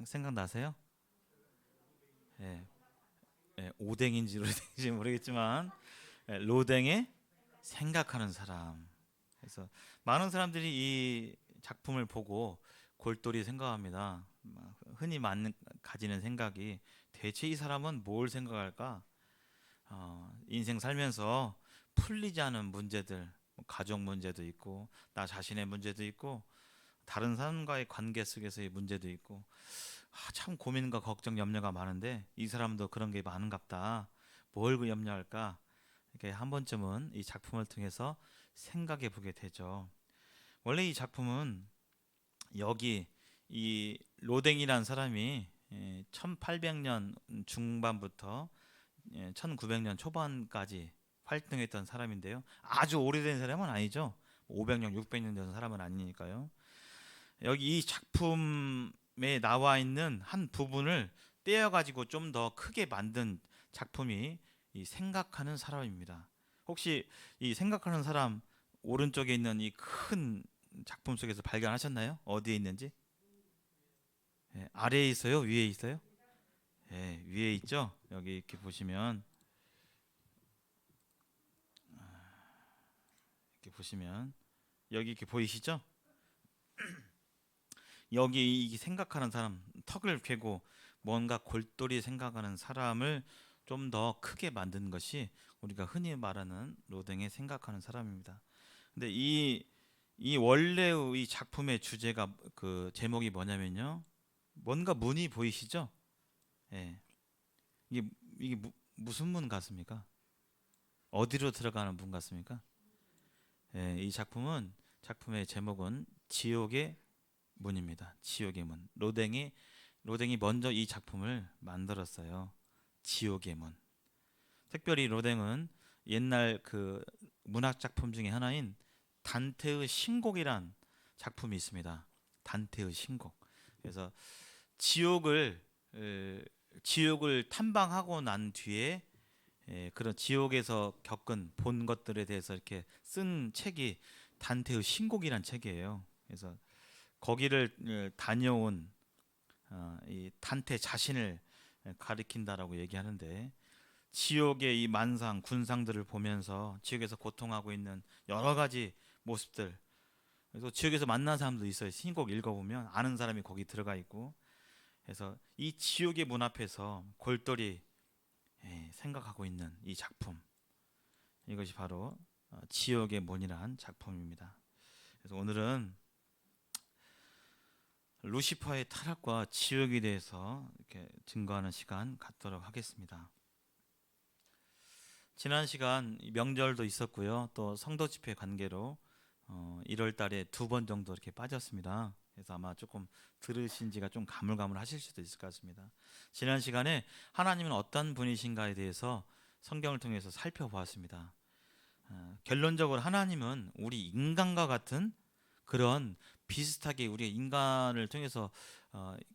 생각나세요? 예, 오뎅인지 로댕인지 모르겠지만 로댕의 생각하는 사람. 그래서 많은 사람들이 이 작품을 보고 골똘히 생각합니다. 흔히 가지는 생각이 대체 이 사람은 뭘 생각할까? 인생 살면서 풀리지 않은 문제들, 뭐 가족 문제도 있고, 나 자신의 문제도 있고, 다른 사람과의 관계 속에서의 문제도 있고, 참 고민과 걱정, 염려가 많은데 이 사람도 그런 게 많은갑다. 뭘 그 염려할까? 이렇게 한 번쯤은 이 작품을 통해서 생각해 보게 되죠. 원래 이 작품은 여기 이 로댕이라는 사람이 1800년 중반부터 1900년 초반까지 활동했던 사람인데요. 아주 오래된 사람은 아니죠. 500년, 600년 된 사람은 아니니까요. 여기 이 작품에 나와 있는 한 부분을 떼어가지고 좀 더 크게 만든 작품이 이 생각하는 사람입니다. 혹시 이 생각하는 사람 오른쪽에 있는 이 큰 작품 속에서 발견하셨나요? 어디에 있는지? 아래에 있어요? 위에 있어요? 위에 있죠? 여기 이렇게 보시면 여기 이렇게 보이시죠? 여기 이 생각하는 사람, 턱을 괴고 뭔가 골똘히 생각하는 사람을 좀 더 크게 만든 것이 우리가 흔히 말하는 로댕의 생각하는 사람입니다. 근데 이 원래의 이 작품의 주제가 그 제목이 뭐냐면요. 뭔가 문이 보이시죠? 예. 이게 무슨 문 같습니까? 어디로 들어가는 문 같습니까? 이 작품의 제목은 지옥의 문입니다. 지옥의 문. 로댕이 먼저 이 작품을 만들었어요. 지옥의 문. 특별히 로댕은 옛날 그 문학 작품 중에 하나인 단테의 신곡이란 작품이 있습니다. 단테의 신곡. 그래서 지옥을 지옥을 탐방하고 난 뒤에 그런 지옥에서 겪은 본 것들에 대해서 이렇게 쓴 책이 단테의 신곡이란 책이에요. 그래서 거기를 다녀온 이 단테 자신을 가리킨다라고 얘기하는데 지옥의 이 만상 군상들을 보면서 지옥에서 고통하고 있는 여러 가지 모습들 그래서 지옥에서 만난 사람도 있어요. 신곡 읽어보면 아는 사람이 거기 들어가 있고 그래서 이 지옥의 문 앞에서 골똘히 생각하고 있는 이 작품 이것이 바로 지옥의 문이란 작품입니다. 그래서 오늘은 루시퍼의 타락과 지옥에 대해서 이렇게 증거하는 시간 갖도록 하겠습니다. 지난 시간 명절도 있었고요. 또 성도 집회 관계로 1월 달에 2번 정도 이렇게 빠졌습니다. 그래서 아마 조금 들으신 지가 좀 가물가물하실 수도 있을 것 같습니다. 지난 시간에 하나님은 어떤 분이신가에 대해서 성경을 통해서 살펴보았습니다. 결론적으로 하나님은 우리 인간과 같은 그런 비슷하게 우리 인간을 통해서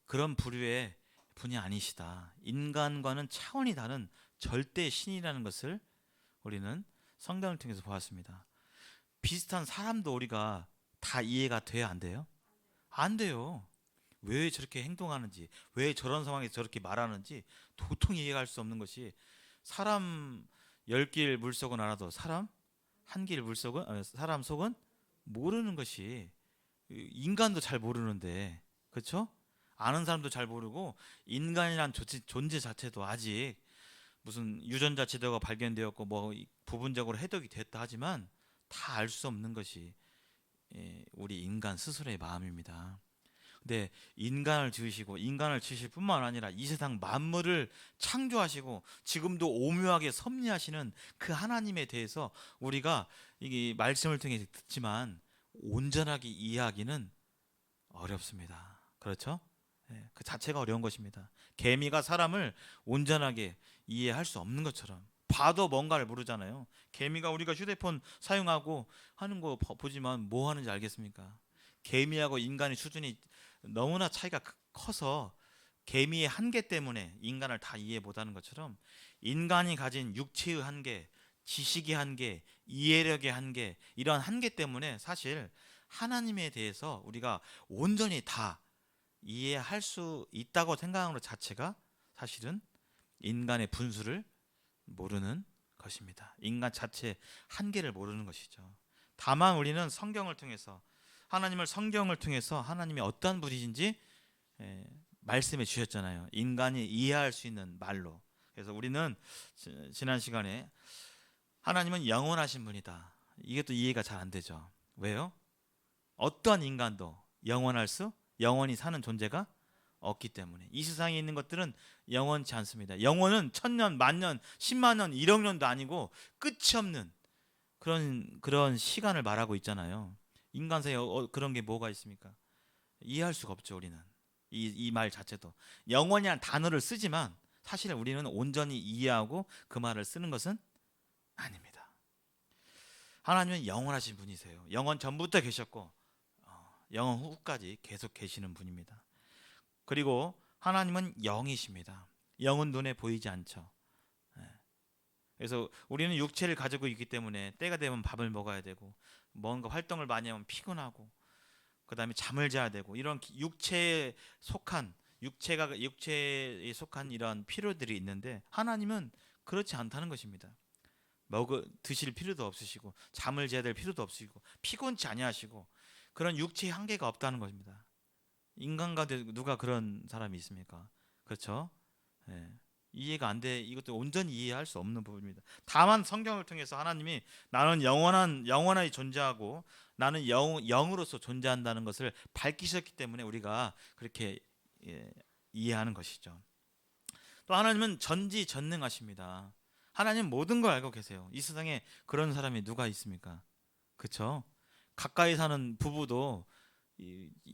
그런 부류의 분이 아니시다. 인간과는 차원이 다른 절대 신이라는 것을 우리는 성경을 통해서 보았습니다. 비슷한 사람도 우리가 다 이해가 돼야 안 돼요? 안 돼요. 왜 저렇게 행동하는지, 왜 저런 상황에서 저렇게 말하는지 도통 이해할 수 없는 것이 사람 10길 물속은 알아도 사람 한 길 물속은 사람 속은 모르는 것이 인간도 잘 모르는데 그렇죠? 아는 사람도 잘 모르고 인간이란 존재 자체도 아직 무슨 유전자 지도가 발견되었고 뭐 부분적으로 해독이 됐다 하지만 다 알 수 없는 것이 우리 인간 스스로의 마음입니다. 근데 인간을 지으시고 인간을 지으실 뿐만 아니라 이 세상 만물을 창조하시고 지금도 오묘하게 섭리하시는 그 하나님에 대해서 우리가 이 말씀을 통해 듣지만 온전하게 이해하기는 어렵습니다. 그렇죠? 그 자체가 어려운 것입니다. 개미가 사람을 온전하게 이해할 수 없는 것처럼 봐도 뭔가를 모르잖아요. 개미가 우리가 휴대폰 사용하고 하는 거 보지만 뭐 하는지 알겠습니까? 개미하고 인간의 수준이 너무나 차이가 커서 개미의 한계 때문에 인간을 다 이해 못하는 것처럼 인간이 가진 육체의 한계, 지식의 한계, 이해력의 한계 이런 한계 때문에 사실 하나님에 대해서 우리가 온전히 다 이해할 수 있다고 생각하는 것 자체가 사실은 인간의 분수를 모르는 것입니다. 인간 자체의 한계를 모르는 것이죠. 다만 우리는 성경을 통해서 성경을 통해서 하나님이 어떠한 분이신지 말씀해 주셨잖아요. 인간이 이해할 수 있는 말로. 그래서 우리는 지난 시간에 하나님은 영원하신 분이다. 이게 또 이해가 잘 안 되죠. 왜요? 어떠한 인간도 영원히 사는 존재가 없기 때문에 이 세상에 있는 것들은 영원치 않습니다. 영원은 1000년, 만년, 10만 년, 1억 년도 아니고 끝이 없는 그런 시간을 말하고 있잖아요. 인간 사이에 그런 게 뭐가 있습니까? 이해할 수가 없죠. 우리는 이 말 자체도 영원이라는 단어를 쓰지만 사실 우리는 온전히 이해하고 그 말을 쓰는 것은 아닙니다. 하나님은 영원하신 분이세요. 영원 전부터 계셨고 영원 후까지 계속 계시는 분입니다. 그리고 하나님은 영이십니다. 영은 눈에 보이지 않죠. 그래서 우리는 육체를 가지고 있기 때문에 때가 되면 밥을 먹어야 되고 뭔가 활동을 많이 하면 피곤하고 그 다음에 잠을 자야 되고 이런 육체에 속한 이러한 필요들이 있는데 하나님은 그렇지 않다는 것입니다. 드실 필요도 없으시고 잠을 자야 될 필요도 없으시고 피곤치 아니하시고 그런 육체의 한계가 없다는 것입니다. 인간 가운데 누가 그런 사람이 있습니까? 그렇죠? 이해가 안 돼. 이것도 온전히 이해할 수 없는 부분입니다. 다만 성경을 통해서 하나님이 나는 영원하게 존재하고 나는 영으로서 존재한다는 것을 밝히셨기 때문에 우리가 그렇게 이해하는 것이죠. 또 하나님은 전지전능하십니다. 하나님 모든 걸 알고 계세요. 이 세상에 그런 사람이 누가 있습니까? 그렇죠? 가까이 사는 부부도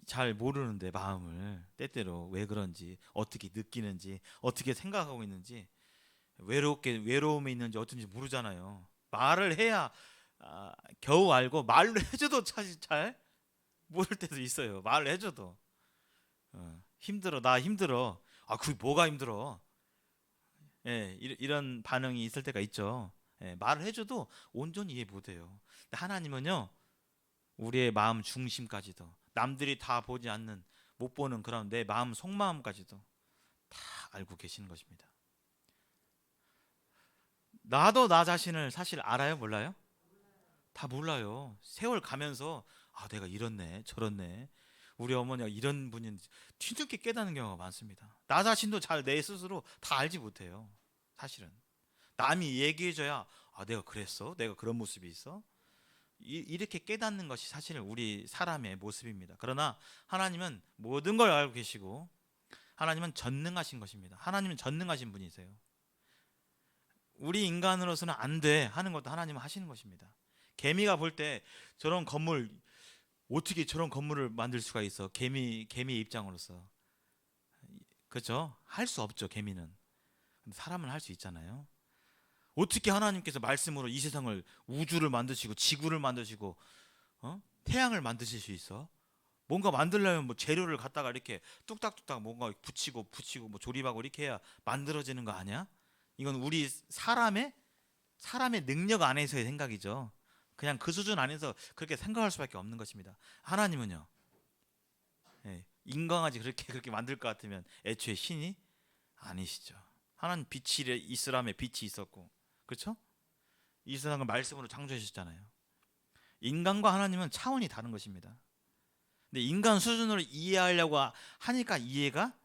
잘 모르는데 마음을 때때로 왜 그런지 어떻게 느끼는지 어떻게 생각하고 있는지 외로움에 있는지 어쩐지 모르잖아요. 말을 해야 겨우 알고 말로 해줘도 사실 잘 모를 때도 있어요. 말을 해줘도 힘들어 나 힘들어 그게 뭐가 힘들어 이런 반응이 있을 때가 있죠. 말을 해줘도 온전히 이해 못해요. 근데 하나님은요 우리의 마음 중심까지도 남들이 다 보지 않는 못 보는 그런 내 마음 속마음까지도 다 알고 계시는 것입니다. 나도 나 자신을 사실 알아요, 몰라요? 다 몰라요. 세월 가면서 내가 이렇네, 저렇네. 우리 어머니가 이런 분인지 뒤늦게 깨닫는 경우가 많습니다. 나 자신도 잘 내 스스로 다 알지 못해요. 사실은 남이 얘기해줘야 내가 그랬어, 내가 그런 모습이 있어. 이렇게 깨닫는 것이 사실 우리 사람의 모습입니다. 그러나 하나님은 모든 걸 알고 계시고 하나님은 전능하신 것입니다. 하나님은 전능하신 분이세요. 우리 인간으로서는 안 돼 하는 것도 하나님은 하시는 것입니다. 개미가 볼 때 저런 건물 어떻게 저런 건물을 만들 수가 있어? 개미의 입장으로서 그렇죠? 할 수 없죠. 개미는. 근데 사람은 할 수 있잖아요. 어떻게 하나님께서 말씀으로 이 세상을 우주를 만드시고 지구를 만드시고 태양을 만드실 수 있어? 뭔가 만들려면 뭐 재료를 갖다가 이렇게 뚝딱뚝딱 뭔가 붙이고 뭐 조립하고 이렇게 해야 만들어지는 거 아니야? 이건 우리 사람의 능력 안에서의 생각이죠. 그냥 그 수준 안에서 그렇게 생각할 수밖에 없는 것입니다. 하나님은요, 인간까지 그렇게 만들 것 같으면 애초에 신이 아니시죠. 하나님 빛이 있으라며 빛이 있었고, 그렇죠? 이 세상을 말씀으로 창조하셨잖아요. 인간과 하나님은 차원이 다른 것입니다. 근데 인간 수준으로 이해하려고 하니까 이해가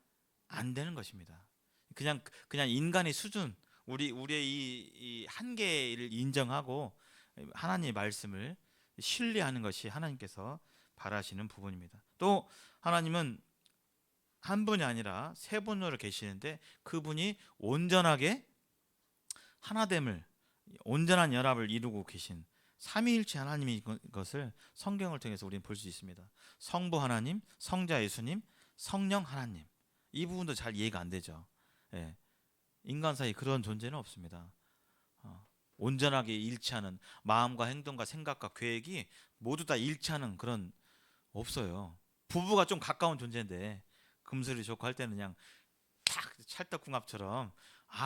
안 되는 것입니다. 그냥 인간의 수준, 우리의 이 한계를 인정하고 하나님의 말씀을 신뢰하는 것이 하나님께서 바라시는 부분입니다. 또 하나님은 한 분이 아니라 세 분으로 계시는데 그분이 온전하게 하나됨을 온전한 연합을 이루고 계신 삼위일체 하나님인 것을 성경을 통해서 우리는 볼 수 있습니다. 성부 하나님, 성자 예수님, 성령 하나님. 이 부분도 잘 이해가 안 되죠. 인간 사이 그런 존재는 없습니다. 온전하게 일치하는 마음과 행동과 생각과 계획이 모두 다 일치하는 그런 없어요. 부부가 좀 가까운 존재인데 금슬이 좋고 할 때는 그냥 탁 찰떡궁합처럼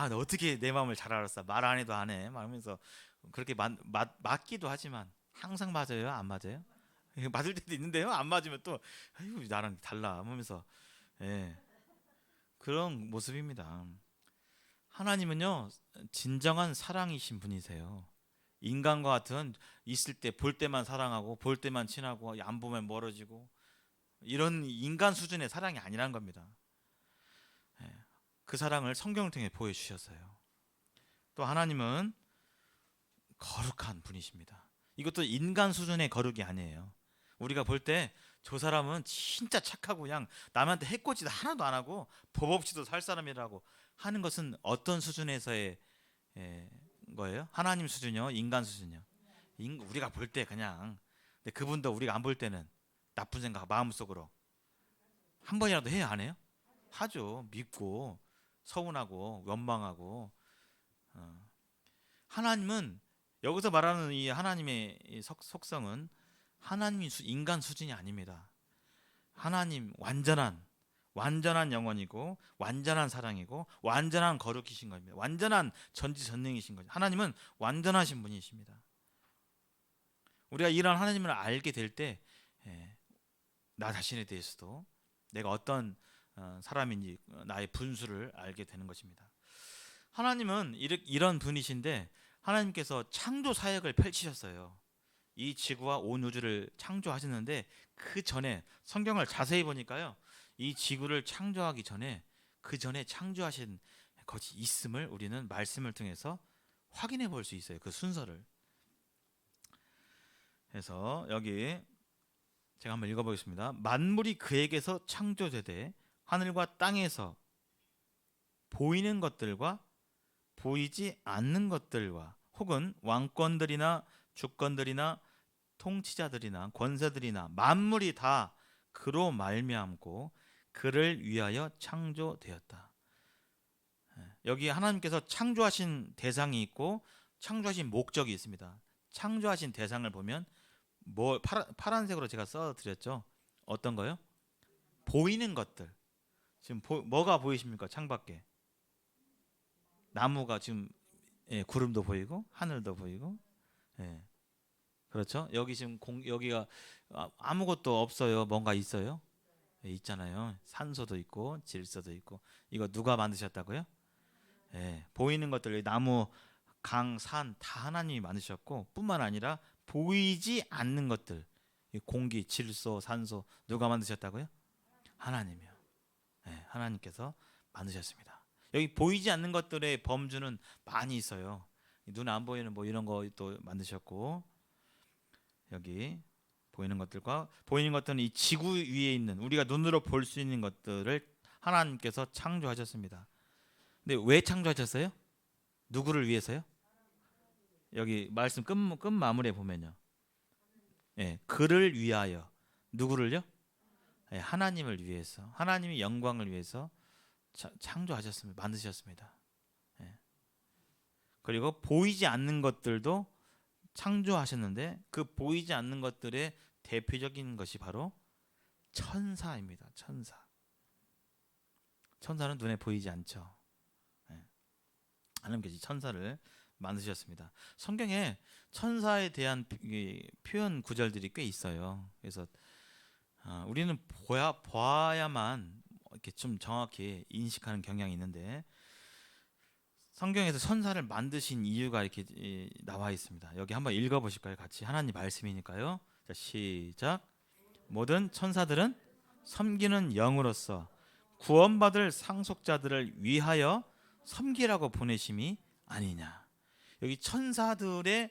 너 어떻게 내 마음을 잘 알았어? 말 안 해도 안 해. 말하면서 그렇게 맞기도 하지만 항상 맞아요? 안 맞아요? 맞을 때도 있는데요. 안 맞으면 또 아유 나랑 달라 하면서 예, 그런 모습입니다. 하나님은요 진정한 사랑이신 분이세요. 인간과 같은 있을 때 볼 때만 사랑하고 볼 때만 친하고 안 보면 멀어지고 이런 인간 수준의 사랑이 아니란 겁니다. 예, 그 사랑을 성경을 통해 보여주셨어요. 또 하나님은 거룩한 분이십니다. 이것도 인간 수준의 거룩이 아니에요. 우리가 볼 때 저 사람은 진짜 착하고 그냥 남한테 해코지도 하나도 안 하고 법 없이도 살 사람이라고 하는 것은 어떤 수준에서의 거예요? 하나님 수준이요? 인간 수준이요? 우리가 볼 때 그냥, 근데 그분도 우리가 안 볼 때는 나쁜 생각 마음속으로 한 번이라도 해요, 안 해요? 하죠. 믿고 서운하고 원망하고. 하나님은 여기서 말하는 이 하나님의 이 속성은 하나님이 인간 수준이 아닙니다. 하나님 완전한 영혼이고 완전한 사랑이고 완전한 거룩이신 겁니다. 완전한 전지전능이신 거죠. 하나님은 완전하신 분이십니다. 우리가 이런 하나님을 알게 될 때 나 자신에 대해서도 내가 어떤 사람인지 나의 분수를 알게 되는 것입니다. 하나님은 이런 분이신데 하나님께서 창조 사역을 펼치셨어요. 이 지구와 온 우주를 창조하셨는데 그 전에 성경을 자세히 보니까요. 이 지구를 창조하기 전에 그 전에 창조하신 것이 있음을 우리는 말씀을 통해서 확인해 볼 수 있어요. 그 순서를. 그래서 여기 제가 한번 읽어보겠습니다. 만물이 그에게서 창조되되 하늘과 땅에서 보이는 것들과 보이지 않는 것들과 혹은 왕권들이나 주권들이나 통치자들이나 권세들이나 만물이 다 그로 말미암고 그를 위하여 창조되었다. 여기 하나님께서 창조하신 대상이 있고 창조하신 목적이 있습니다. 창조하신 대상을 보면 파란색으로 제가 써드렸죠. 어떤 거요? 보이는 것들. 지금 뭐가 보이십니까? 창밖에 나무가 지금 구름도 보이고 하늘도 보이고 그렇죠? 여기 지금 여기가 아무것도 없어요. 뭔가 있어요? 있잖아요. 산소도 있고 질소도 있고. 이거 누가 만드셨다고요? 보이는 것들, 나무, 강, 산 다 하나님이 만드셨고 뿐만 아니라 보이지 않는 것들, 공기, 질소, 산소 누가 만드셨다고요? 하나님이요. 하나님께서 만드셨습니다. 여기 보이지 않는 것들의 범주는 많이 있어요. 눈 안 보이는 뭐 이런 것도 만드셨고 여기 보이는 것들은 이 지구 위에 있는 우리가 눈으로 볼 수 있는 것들을 하나님께서 창조하셨습니다. 근데 왜 창조하셨어요? 누구를 위해서요? 여기 말씀 끝 마무리에 보면요. 그를 위하여. 누구를요? 하나님을 위해서. 하나님의 영광을 위해서 창조하셨습니다. 만드셨습니다. 그리고 보이지 않는 것들도 창조하셨는데 그 보이지 않는 것들의 대표적인 것이 바로 천사입니다. 천사는 눈에 보이지 않죠. 하나님께서 천사를 만드셨습니다. 성경에 천사에 대한 표현 구절들이 꽤 있어요. 그래서 우리는 보아야만 이렇게 좀 정확히 인식하는 경향이 있는데 성경에서 천사를 만드신 이유가 이렇게 나와 있습니다. 여기 한번 읽어보실까요? 같이 하나님 말씀이니까요. 자, 시작. 모든 천사들은 섬기는 영으로서 구원받을 상속자들을 위하여 섬기라고 보내심이 아니냐. 여기 천사의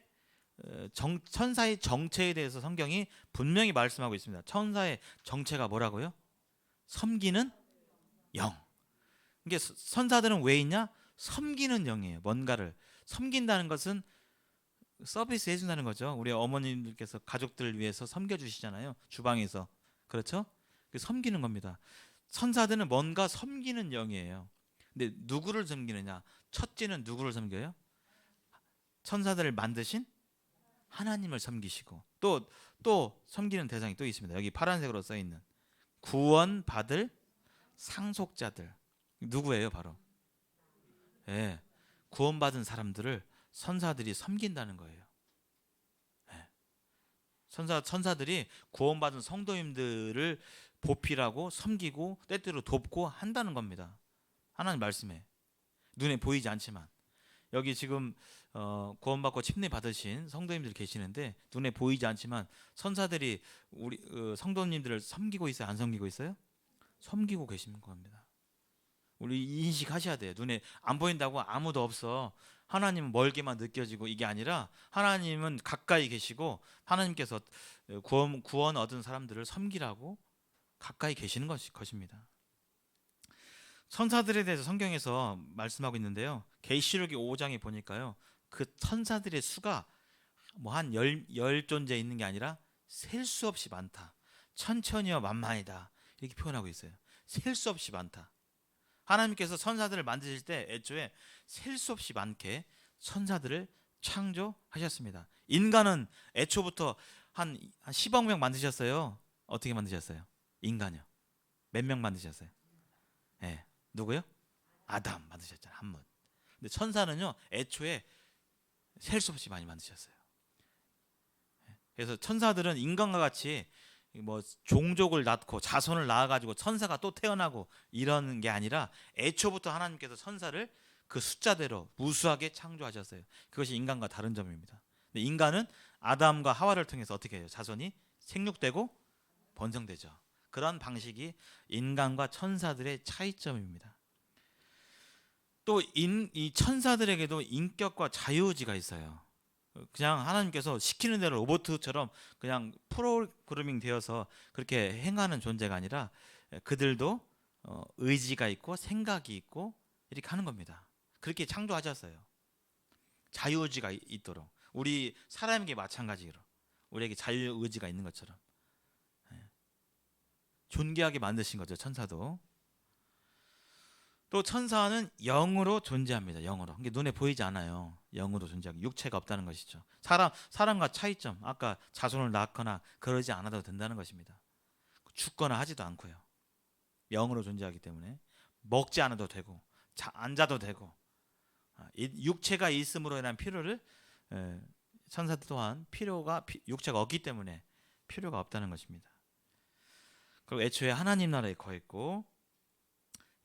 정체에 대해서 성경이 분명히 말씀하고 있습니다. 천사의 정체가 뭐라고요? 섬기는 영. 이게 천사들은 왜 있냐? 섬기는 영이에요. 뭔가를 섬긴다는 것은 서비스 해준다는 거죠. 우리 어머님들께서 가족들을 위해서 섬겨주시잖아요. 주방에서. 그렇죠? 섬기는 겁니다. 천사들은 뭔가 섬기는 영이에요. 근데 누구를 섬기느냐? 첫째는 누구를 섬겨요? 천사들을 만드신 하나님을 섬기시고 또 섬기는 대상이 또 있습니다. 여기 파란색으로 써 있는 구원받을 상속자들. 누구예요? 바로 구원받은 사람들을 천사들이 섬긴다는 거예요. 천사들이 구원받은 성도님들을 보필하고 섬기고 때때로 돕고 한다는 겁니다. 하나님 말씀에 눈에 보이지 않지만 여기 지금 구원받고 침례 받으신 성도님들 계시는데 눈에 보이지 않지만 선사들이 우리 성도님들을 섬기고 있어요? 안 섬기고 있어요? 섬기고 계시는 겁니다. 우리 인식하셔야 돼요. 눈에 안 보인다고 아무도 없어. 하나님은 멀게만 느껴지고 이게 아니라 하나님은 가까이 계시고 하나님께서 구원 얻은 사람들을 섬기라고 가까이 계시는 것입니다. 천사들에 대해서 성경에서 말씀하고 있는데요. 계시록이 5장에 보니까요. 그 천사들의 수가 뭐 한 열 존재 있는 게 아니라 셀 수 없이 많다. 천천히와 만만이다. 이렇게 표현하고 있어요. 셀 수 없이 많다. 하나님께서 천사들을 만드실 때 애초에 셀 수 없이 많게 천사들을 창조하셨습니다. 인간은 애초부터 한 10억 명 만드셨어요. 어떻게 만드셨어요? 인간이요. 몇 명 만드셨어요? 네. 누구요? 아담 만드셨잖아요. 한 분. 근데 천사는요 애초에 셀 수 없이 많이 만드셨어요. 그래서 천사들은 인간과 같이 뭐 종족을 낳고 자손을 낳아가지고 천사가 또 태어나고 이러는 게 아니라 애초부터 하나님께서 천사를 그 숫자대로 무수하게 창조하셨어요. 그것이 인간과 다른 점입니다. 근데 인간은 아담과 하와를 통해서 어떻게 해요? 자손이 생육되고 번성되죠. 그런 방식이 인간과 천사들의 차이점입니다. 또 이 천사들에게도 인격과 자유의지가 있어요. 그냥 하나님께서 시키는 대로 로봇처럼 그냥 프로그래밍 되어서 그렇게 행하는 존재가 아니라 그들도 의지가 있고 생각이 있고 이렇게 하는 겁니다. 그렇게 창조하셨어요. 자유의지가 있도록. 우리 사람에게 마찬가지로 우리에게 자유의지가 있는 것처럼 존귀하게 만드신 거죠. 천사도. 또 천사는 영으로 존재합니다. 영으로. 이게 눈에 보이지 않아요. 영으로 존재하고 육체가 없다는 것이죠. 사람과 차이점. 아까 자손을 낳거나 그러지 않아도 된다는 것입니다. 죽거나 하지도 않고요. 영으로 존재하기 때문에 먹지 않아도 되고 앉아도 되고 육체가 있음으로 인한 필요를 천사들 또한 육체가 없기 때문에 필요가 없다는 것입니다. 그리고 애초에 하나님 나라에 거했고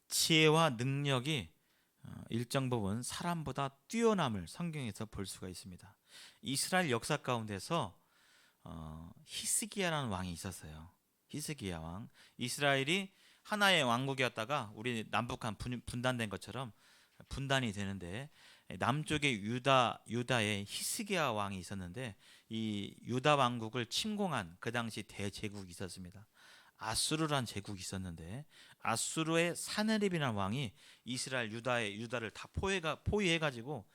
지혜와 능력이 일정 부분 사람보다 뛰어남을 성경에서 볼 수가 있습니다. 이스라엘 역사 가운데서 히스기야라는 왕이 있었어요. 히스기야 왕. 이스라엘이 하나의 왕국이었다가 우리 남북한 분단된 것처럼 분단이 되는데 남쪽에 유다에 히스기야 왕이 있었는데 이 유다 왕국을 침공한 그 당시 대제국이 있었습니다. 아수르란 제국이 있었는데 아수르의 사네립이라는 왕이 이스라엘 유다를 다 포위해가지고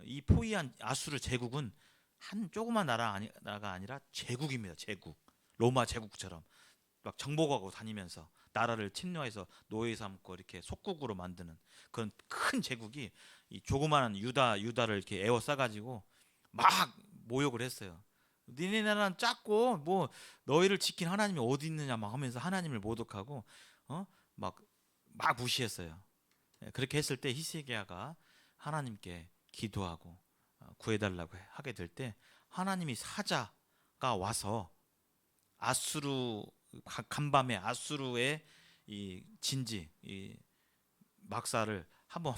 이 포위한 아수르 제국은 한 조그만 나라가 아니라 제국입니다. 제국. 로마 제국처럼 막 정복하고 다니면서 나라를 침략해서 노예 삼고 이렇게 속국으로 만드는 그런 큰 제국이 이 조그마한 유다를 이렇게 에워싸가지고 막 모욕을 했어요. 니네 나라는 작고 뭐 너희를 지킨 하나님이 어디 있느냐 막 하면서 하나님을 모독하고 막 무시했어요. 그렇게 했을 때 히스기야가 하나님께 기도하고 구해달라고 하게 될 때 하나님이 사자가 와서 아수르 간밤에 아수르의 이 진지 이 막사를 한번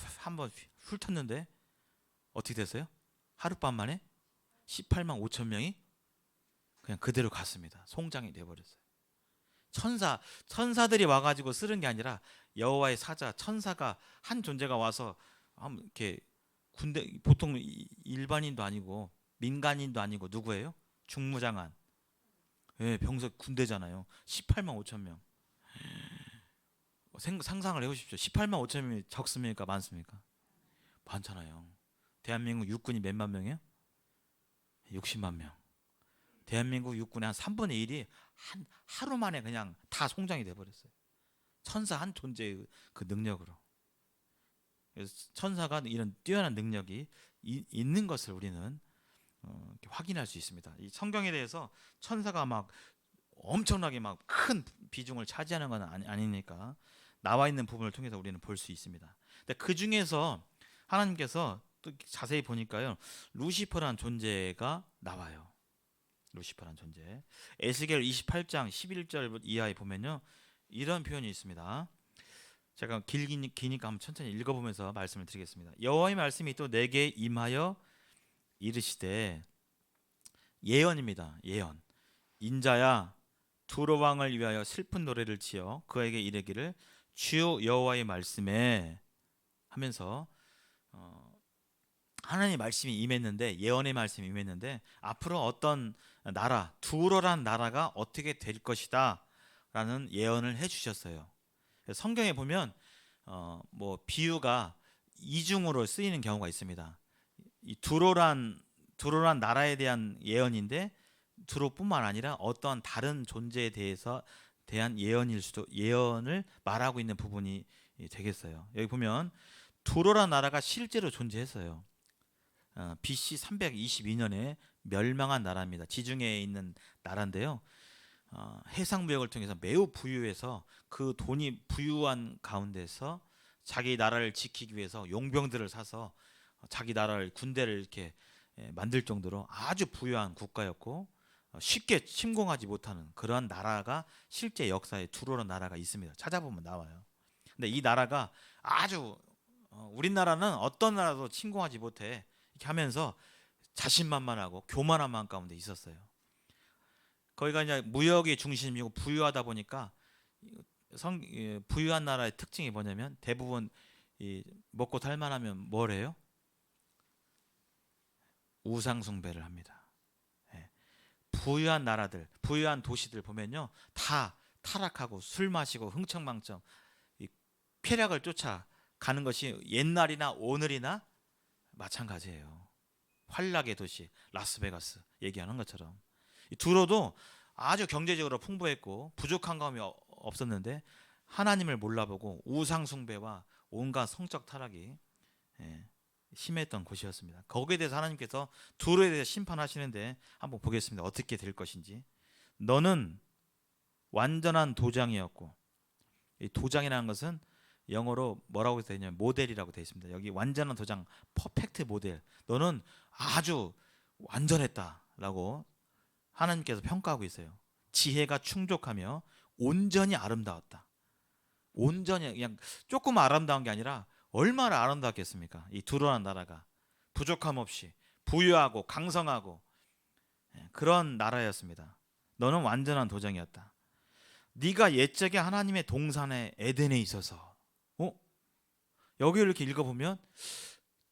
훑었는데 어떻게 됐어요? 하룻밤 만에 18만 5천 명이 그냥 그대로 갔습니다. 송장이 돼버렸어요. 천사들이 와가지고 쓰는 게 아니라 여호와의 사자 천사가 한 존재가 와서 이렇게 군대 보통 일반인도 아니고 민간인도 아니고 누구예요? 중무장한 병석 군대잖아요. 18만 5천 명. 상상을 해보십시오. 18만 5천 명이 적습니까? 많습니까? 많잖아요. 대한민국 육군이 몇만 명이에요? 60만 명. 대한민국 육군의 한 3분의 1이 하루 만에 그냥 다 송장이 돼버렸어요. 천사 한 존재의 그 능력으로. 그래서 천사가 이런 뛰어난 능력이 있는 것을 우리는 확인할 수 있습니다. 이 성경에 대해서 천사가 막 엄청나게 막 큰 비중을 차지하는 건 아니니까 나와 있는 부분을 통해서 우리는 볼 수 있습니다. 근데 그 중에서 하나님께서 또 자세히 보니까요, 루시퍼라는 존재가 나와요. 루시퍼라는 존재. 에스겔 28장 11절 이하에 보면요, 이런 표현이 있습니다. 제가 기니까 한번 천천히 읽어보면서 말씀을 드리겠습니다. 여호와의 말씀이 또 내게 임하여 이르시되, 예언입니다. 예언. 인자야, 두로 왕을 위하여 슬픈 노래를 지어 그에게 이르기를 주 여호와의 말씀에 하면서 하나님의 말씀이 임했는데, 예언의 말씀이 임했는데 앞으로 어떤 나라, 두로란 나라가 어떻게 될 것이다 라는 예언을 해주셨어요. 성경에 보면 뭐 비유가 이중으로 쓰이는 경우가 있습니다. 이 두로란 나라에 대한 예언인데, 두로뿐만 아니라 어떠한 다른 존재에 대한 예언을 말하고 있는 부분이 되겠어요. 여기 보면 두로란 나라가 실제로 존재했어요. BC 322년에 멸망한 나라입니다. 지중해에 있는 나라인데요. 해상무역을 통해서 매우 부유해서 그 돈이 부유한 가운데서 자기 나라를 지키기 위해서 용병들을 사서 자기 나라를, 군대를 이렇게 만들 정도로 아주 부유한 국가였고, 쉽게 침공하지 못하는 그러한 나라가 실제 역사에 두로라는 나라가 있습니다. 찾아보면 나와요. 근데 이 나라가 아주 우리나라는 어떤 나라도 침공하지 못해 이렇게 하면서 자신만만하고 교만한 마음 가운데 있었어요. 거기가 이제 무역의 중심이고 부유하다 보니까 부유한 나라의 특징이 뭐냐면 대부분 먹고 살만하면 뭐래요? 우상 숭배를 합니다. 부유한 나라들, 부유한 도시들 보면요, 다 타락하고 술 마시고 흥청망청 쾌락을 쫓아가는 것이 옛날이나 오늘이나 마찬가지예요. 환락의 도시 라스베가스 얘기하는 것처럼 두로도 아주 경제적으로 풍부했고 부족한 감이 없었는데 하나님을 몰라보고 우상 숭배와 온갖 성적 타락이 심했던 곳이었습니다. 거기에 대해서 하나님께서 두로에 대해서 심판하시는데 한번 보겠습니다. 어떻게 될 것인지. 너는 완전한 도장이었고, 이 도장이라는 것은 영어로 뭐라고 되어 있냐면 모델이라고 되어 있습니다. 여기 완전한 도장, 퍼펙트 모델. 너는 아주 완전했다라고 하나님께서 평가하고 있어요. 지혜가 충족하며 온전히 아름다웠다. 온전히 그냥 조금 아름다운 게 아니라 얼마나 아름다웠겠습니까? 이 두로라는 나라가 부족함 없이 부유하고 강성하고 그런 나라였습니다. 너는 완전한 도장이었다. 네가 옛적에 하나님의 동산에 에덴에 있어서, 여기를 이렇게 읽어보면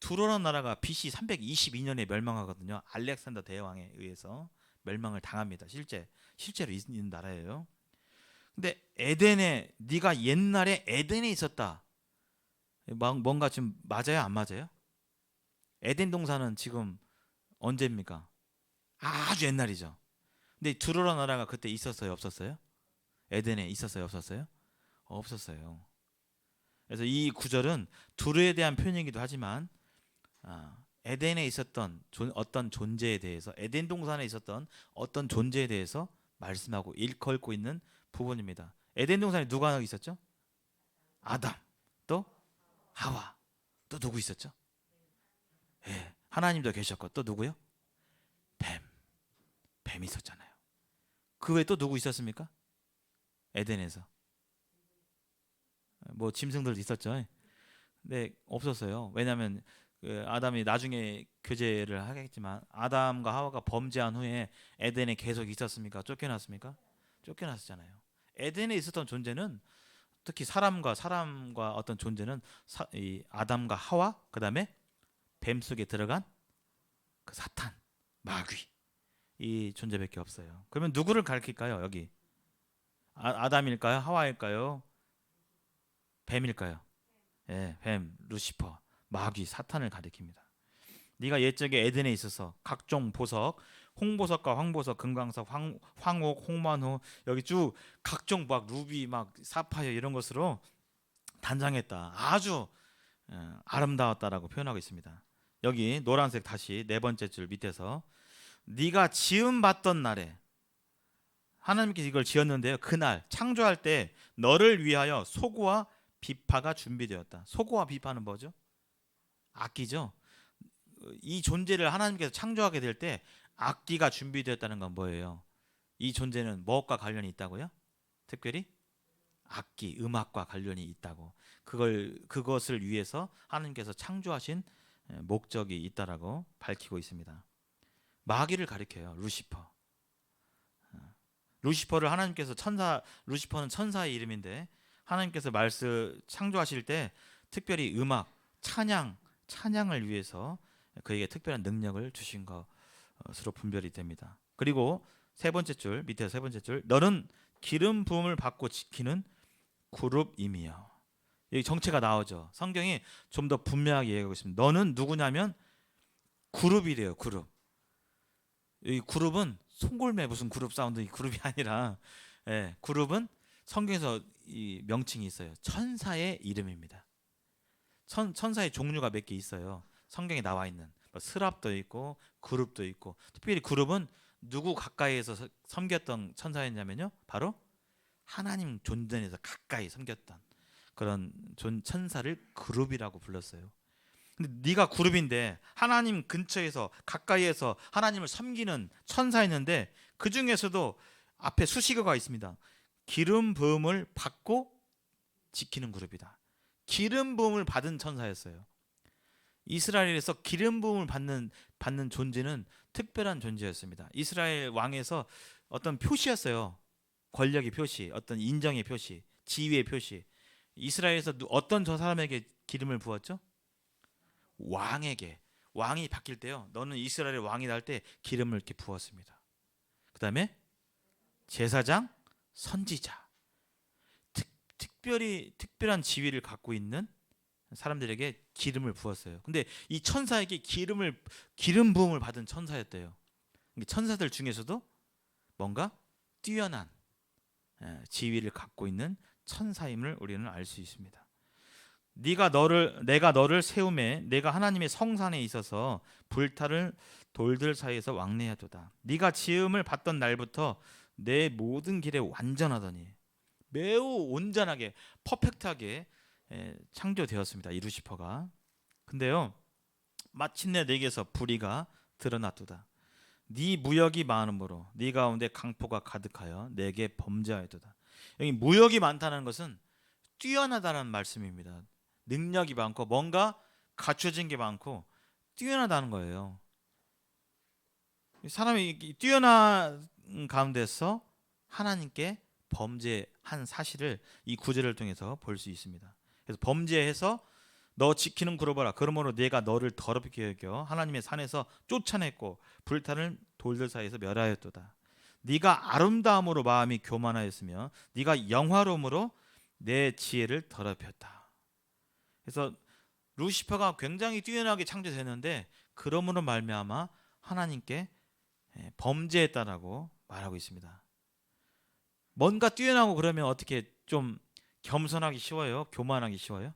두로라는 나라가 BC 322년에 멸망하거든요. 알렉산더 대왕에 의해서 멸망을 당합니다. 실제로 있는 나라예요. 근데 에덴에, 네가 옛날에 에덴에 있었다. 뭔가 지금 맞아요, 안 맞아요? 에덴 동산은 지금 언제입니까? 아주 옛날이죠. 근데 두로라 나라가 그때 있었어요, 없었어요? 에덴에 있었어요, 없었어요? 없었어요. 그래서 이 구절은 두로에 대한 표현이기도 하지만 에덴에 있었던 어떤 존재에 대해서, 에덴 동산에 있었던 어떤 존재에 대해서 말씀하고 일컬고 있는 부분입니다. 에덴 동산에 누가 있었죠? 아담, 또 하와, 또 누구 있었죠? 하나님도 계셨고, 또 누구요? 뱀 있었잖아요. 그 외에 또 누구 있었습니까? 에덴에서 뭐 짐승들도 있었죠. 근데 없었어요. 왜냐하면 아담이 나중에 교제를 하겠지만 아담과 하와가 범죄한 후에 에덴에 계속 있었습니까? 쫓겨났습니까? 쫓겨났잖아요. 에덴에 있었던 존재는, 특히 사람과 어떤 존재는 이 아담과 하와, 그 다음에 뱀 속에 들어간 그 사탄, 마귀, 이 존재밖에 없어요. 그러면 누구를 가리킬까요? 여기 아담일까요? 하와일까요? 뱀일까요? 뱀, 루시퍼, 마귀, 사탄을 가리킵니다. 네가 옛적에 에덴에 있어서 각종 보석, 홍보석과 황보석, 금강석, 황옥, 홍만호, 여기 쭉 각종 막 루비, 막 사파이어 이런 것으로 단장했다. 아주 아름다웠다라고 표현하고 있습니다. 여기 노란색 다시 네 번째 줄 밑에서 네가 지음 받던 날에, 하나님께서 이걸 지었는데요. 그날 창조할 때 너를 위하여 소고와 비파가 준비되었다. 소고와 비파는 뭐죠? 악기죠. 이 존재를 하나님께서 창조하게 될 때 악기가 준비되었다는 건 뭐예요? 이 존재는 무엇과 관련이 있다고요? 특별히 악기, 음악과 관련이 있다고. 그것을 위해서 하나님께서 창조하신 목적이 있다라고 밝히고 있습니다. 마귀를 가리켜요. 루시퍼. 루시퍼를 하나님께서 루시퍼는 천사의 이름인데 하나님께서 창조하실 때 특별히 음악, 찬양을 위해서 그에게 특별한 능력을 주신 것으로 분별이 됩니다. 그리고 밑에 세 번째 줄, 너는 기름 부음을 받고 지키는 그룹임이요. 여기 정체가 나오죠. 성경이 좀 더 분명하게 얘기하고 있습니다. 너는 누구냐면 그룹이래요. 그룹. 이 그룹은 송골매 무슨 그룹 사운드 그룹이 아니라 그룹은 성경에서 이 명칭이 있어요. 천사의 이름입니다. 천사의 종류가 몇 개 있어요. 성경에 나와 있는 스랍도 있고 그룹도 있고 특별히 그룹은 누구 가까이에서 섬겼던 천사였냐면요. 바로 하나님 존전에서 가까이 섬겼던 그런 천사를 그룹이라고 불렀어요. 근데 네가 그룹인데 하나님 근처에서 가까이에서 하나님을 섬기는 천사였는데 그 중에서도 앞에 수식어가 있습니다. 기름 부음을 받고 지키는 그룹이다. 기름 부음을 받은 천사였어요. 이스라엘에서 기름 부음을 받는 존재는 특별한 존재였습니다. 이스라엘 왕에서 어떤 표시였어요. 권력의 표시, 어떤 인정의 표시, 지위의 표시. 이스라엘에서 어떤 저 사람에게 기름을 부었죠? 왕에게. 왕이 바뀔 때요. 너는 이스라엘의 왕이 날 때 기름을 이렇게 부었습니다. 그다음에 제사장, 선지자. 특별한 지위를 갖고 있는 사람들에게 기름을 부었어요. 근데 이 천사에게 기름 부음을 받은 천사였대요. 천사들 중에서도 뭔가 뛰어난 지위를 갖고 있는 천사임을 우리는 알 수 있습니다. 내가 너를 세우매 내가 하나님의 성산에 있어서 불타를 돌들 사이에서 왕래하도다. 네가 지음을 받던 날부터 내 모든 길에 완전하더니 매우 온전하게 퍼펙트하게 창조되었습니다. 이 루시퍼가. 근데요 마침내 내게서 불의가 드러났도다. 네 무역이 많음으로 네 가운데 강포가 가득하여 내게 범죄하였도다. 여기 무역이 많다는 것은 뛰어나다는 말씀입니다. 능력이 많고 뭔가 갖춰진 게 많고 뛰어나다는 거예요. 사람이 뛰어난 가운데서 하나님께 범죄한 사실을 이 구절을 통해서 볼 수 있습니다. 그래서 범죄해서 너 지키는 그룹아라. 그러므로 내가 너를 더럽게 여겨 하나님의 산에서 쫓아냈고 불타는 돌들 사이에서 멸하였도다. 네가 아름다움으로 마음이 교만하였으며 네가 영화로움으로 내 지혜를 더럽혔다. 그래서 루시퍼가 굉장히 뛰어나게 창조됐는데 그러므로 말미암아 하나님께 범죄했다라고 말하고 있습니다. 뭔가 뛰어나고 그러면 어떻게 좀 겸손하기 쉬워요? 교만하기 쉬워요?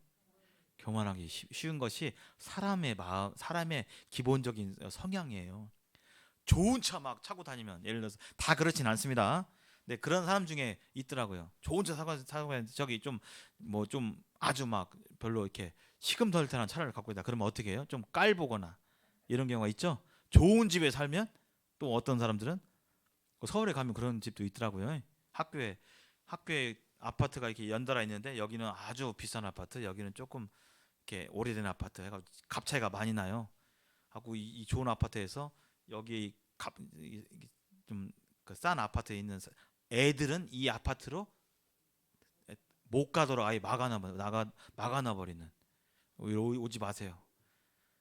교만하기 쉬운 것이 사람의 마음, 사람의 기본적인 성향이에요. 좋은 차 막 차고 다니면 예를 들어서 다 그렇진 않습니다. 네, 그런 사람 중에 있더라고요. 좋은 차 사고 저기 좀 아주 막 별로 이렇게 시금덜덜한 차를 갖고 있다. 그러면 어떻게 해요? 좀 깔보거나 이런 경우가 있죠. 좋은 집에 살면 또 어떤 사람들은 서울에 가면 그런 집도 있더라고요. 학교에 아파트가 이렇게 연달아 있는데 여기는 아주 비싼 아파트, 여기는 조금 이렇게 오래된 아파트 해가 값 차이가 많이 나요. 하고 이 좋은 아파트에서 여기 좀 싼 아파트에 있는 애들은 이 아파트로 못 가도록 아예 막아놔 버리는. 오지 마세요.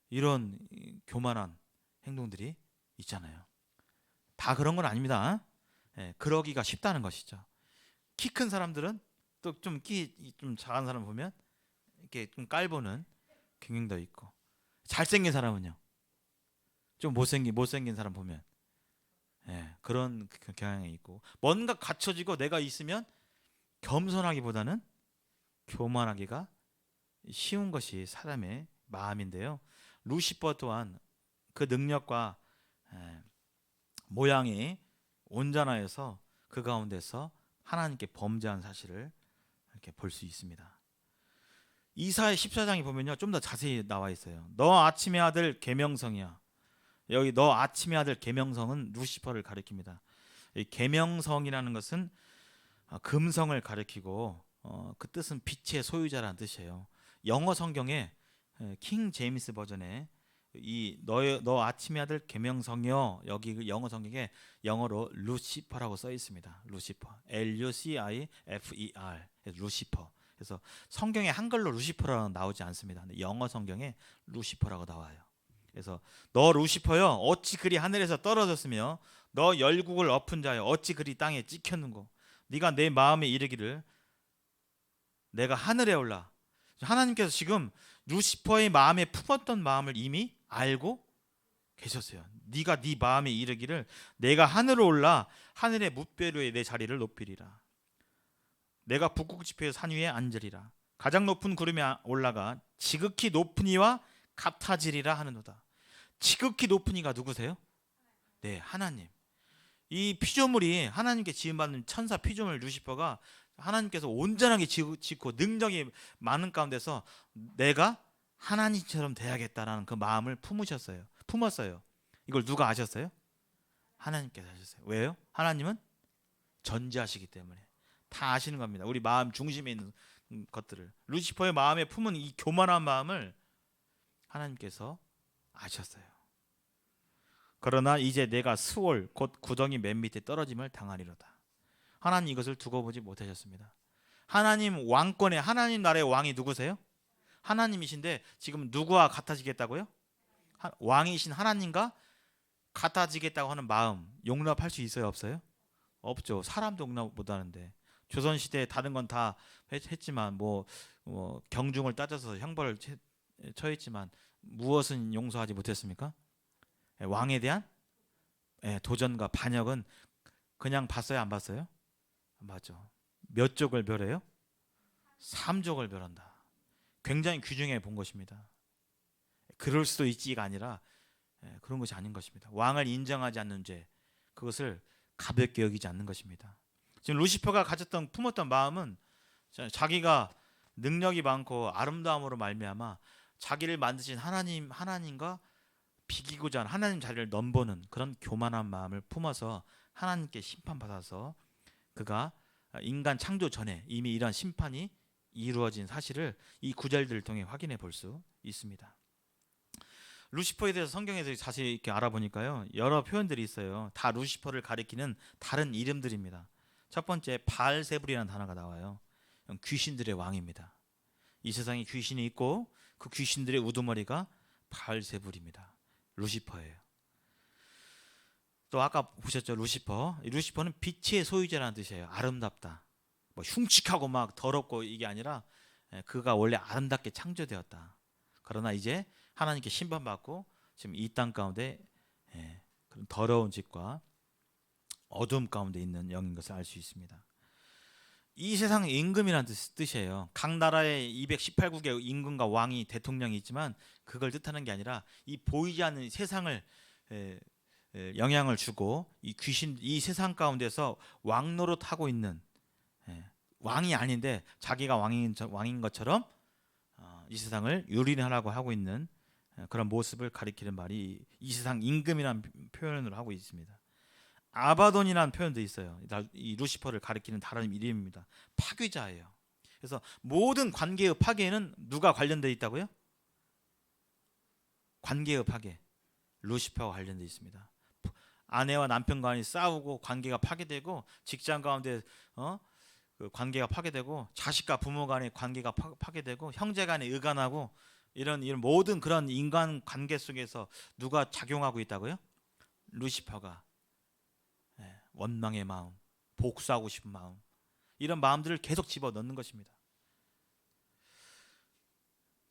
이런 교만한 행동들이 있잖아요. 다 그런 건 아닙니다. 그러기가 쉽다는 것이죠. 키 큰 사람들은 또 좀 작은 사람 보면 이렇게 좀 깔보는 경향도 있고, 잘생긴 사람은요 좀 못생긴 사람 보면 그런 경향이 있고, 뭔가 갖춰지고 내가 있으면 겸손하기보다는 교만하기가 쉬운 것이 사람의 마음인데요. 루시퍼 또한 그 능력과 모양이 온전하여서 그 가운데서 하나님께 범죄한 사실을 이렇게 볼 수 있습니다. 이사야 14장에 보면요 좀 더 자세히 나와 있어요. 너 아침의 아들 계명성이야. 여기 너 아침의 아들 계명성은 루시퍼를 가리킵니다. 이 계명성이라는 것은 금성을 가리키고 그 뜻은 빛의 소유자라는 뜻이에요. 영어 성경에 킹 제임스 버전에 이 너 아침의 아들 계명성이여, 여기 그 영어 성경에 영어로 루시퍼라고 써 있습니다. 루시퍼, LUCIFER, 루시퍼. 그래서 성경에 한글로 루시퍼라고 나오지 않습니다. 근데 영어 성경에 루시퍼라고 나와요. 그래서 너 루시퍼여, 어찌 그리 하늘에서 떨어졌으며 너 열국을 엎은 자여, 어찌 그리 땅에 찍혔는고. 네가 내 마음에 이르기를 내가 하늘에 올라. 하나님께서 지금 루시퍼의 마음에 품었던 마음을 이미 알고 계셨어요. 네가 네 마음에 이르기를 내가 하늘에 올라 하늘의 뭇배로에 내 자리를 높이리라. 내가 북극 지폐의 산 위에 앉으리라. 가장 높은 구름에 올라가 지극히 높은 이와 같아지리라 하는도다. 지극히 높은 이가 누구세요? 네, 하나님. 이 피조물이 하나님께 지음받는 천사 피조물 루시퍼가 하나님께서 온전하게 짓고 능력이 많은 가운데서 내가 하나님처럼 돼야겠다라는 그 마음을 품었어요. 이걸 누가 아셨어요? 하나님께서 아셨어요. 왜요? 하나님은 전지하시기 때문에 다 아시는 겁니다. 우리 마음 중심에 있는 것들을. 루시퍼의 마음에 품은 이 교만한 마음을 하나님께서 아셨어요. 그러나 이제 내가 스올 곧 구덩이 맨 밑에 떨어짐을 당하리로다. 하나님 이것을 두고 보지 못하셨습니다. 하나님 왕권의, 하나님 나라의 왕이 누구세요? 하나님이신데 지금 누구와 같아지겠다고요? 왕이신 하나님과 같아지겠다고 하는 마음 용납할 수 있어요, 없어요? 없죠. 사람도 용납 못하는데. 조선시대에 다른 건 다 했지만 뭐 경중을 따져서 형벌을 처했지만 무엇은 용서하지 못했습니까? 왕에 대한 도전과 반역은 그냥 봤어요, 안 봤어요? 안 봤죠. 몇 족을 멸해요? 3족을 멸한다. 굉장히 귀중해 본 것입니다. 그럴 수도 있지가 아니라 그런 것이 아닌 것입니다. 왕을 인정하지 않는 죄, 그것을 가볍게 여기지 않는 것입니다. 지금 루시퍼가 품었던 마음은 자기가 능력이 많고 아름다움으로 말미암아 자기를 만드신 하나님과 비기고자 하는 하나님 자리를 넘보는 그런 교만한 마음을 품어서 하나님께 심판받아서 그가 인간 창조 전에 이미 이러한 심판이 이루어진 사실을 이 구절들을 통해 확인해 볼 수 있습니다. 루시퍼에 대해서 성경에서 자세히 이렇게 알아보니까요, 여러 표현들이 있어요. 다 루시퍼를 가리키는 다른 이름들입니다. 첫 번째 바알세불이라는 단어가 나와요. 귀신들의 왕입니다. 이 세상에 귀신이 있고 그 귀신들의 우두머리가 바알세불입니다. 루시퍼예요. 또 아까 보셨죠, 루시퍼. 루시퍼는 빛의 소유자라는 뜻이에요. 아름답다. 뭐 흉측하고 막 더럽고 이게 아니라 그가 원래 아름답게 창조되었다. 그러나 이제 하나님께 심판받고 지금 이 땅 가운데 그런 더러운 짓과 어둠 가운데 있는 영인 것을 알 수 있습니다. 이 세상 임금이라는 뜻이에요. 각 나라의 218국의 임금과 왕이 대통령이 있지만 그걸 뜻하는 게 아니라 이 보이지 않는 세상을 영향을 주고 이 세상 가운데서 왕 노릇하고 있는 왕이 아닌데 자기가 왕인 것처럼 이 세상을 유린하라고 하고 있는 그런 모습을 가리키는 말이 이 세상 임금이라는 표현을 하고 있습니다. 아바돈이라는 표현도 있어요. 이 루시퍼를 가리키는 다른 이름입니다. 파괴자예요. 그래서 모든 관계의 파괴에는 누가 관련되어 있다고요? 관계의 파괴, 루시퍼와 관련되어 있습니다. 아내와 남편 간이 싸우고 관계가 파괴되고 직장 가운데 그 관계가 파괴되고 자식과 부모 간의 관계가 파괴되고 형제 간에 의간하고 이런 모든 그런 인간 관계 속에서 누가 작용하고 있다고요? 루시퍼가. 원망의 마음, 복수하고 싶은 마음, 이런 마음들을 계속 집어넣는 것입니다.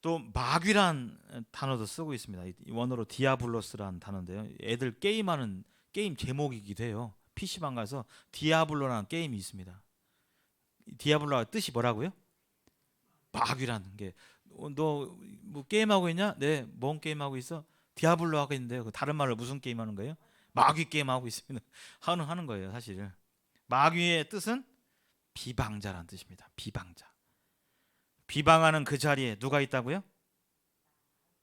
또 마귀란 단어도 쓰고 있습니다. 원어로 디아블로스라는 단어인데요. 애들 게임하는 게임 제목이기도 해요. PC방 가서 디아블로라는 게임이 있습니다. 디아블로가 뜻이 뭐라고요? 마귀라는 게. 너 뭐 게임하고 있냐? 네, 뭔 게임하고 있어? 디아블로 하고 있는데요. 다른 말로 무슨 게임하는 거예요? 마귀 게임하고 있습니다. 하는 거예요, 사실. 마귀의 뜻은 비방자라는 뜻입니다. 비방자. 비방하는 그 자리에 누가 있다고요?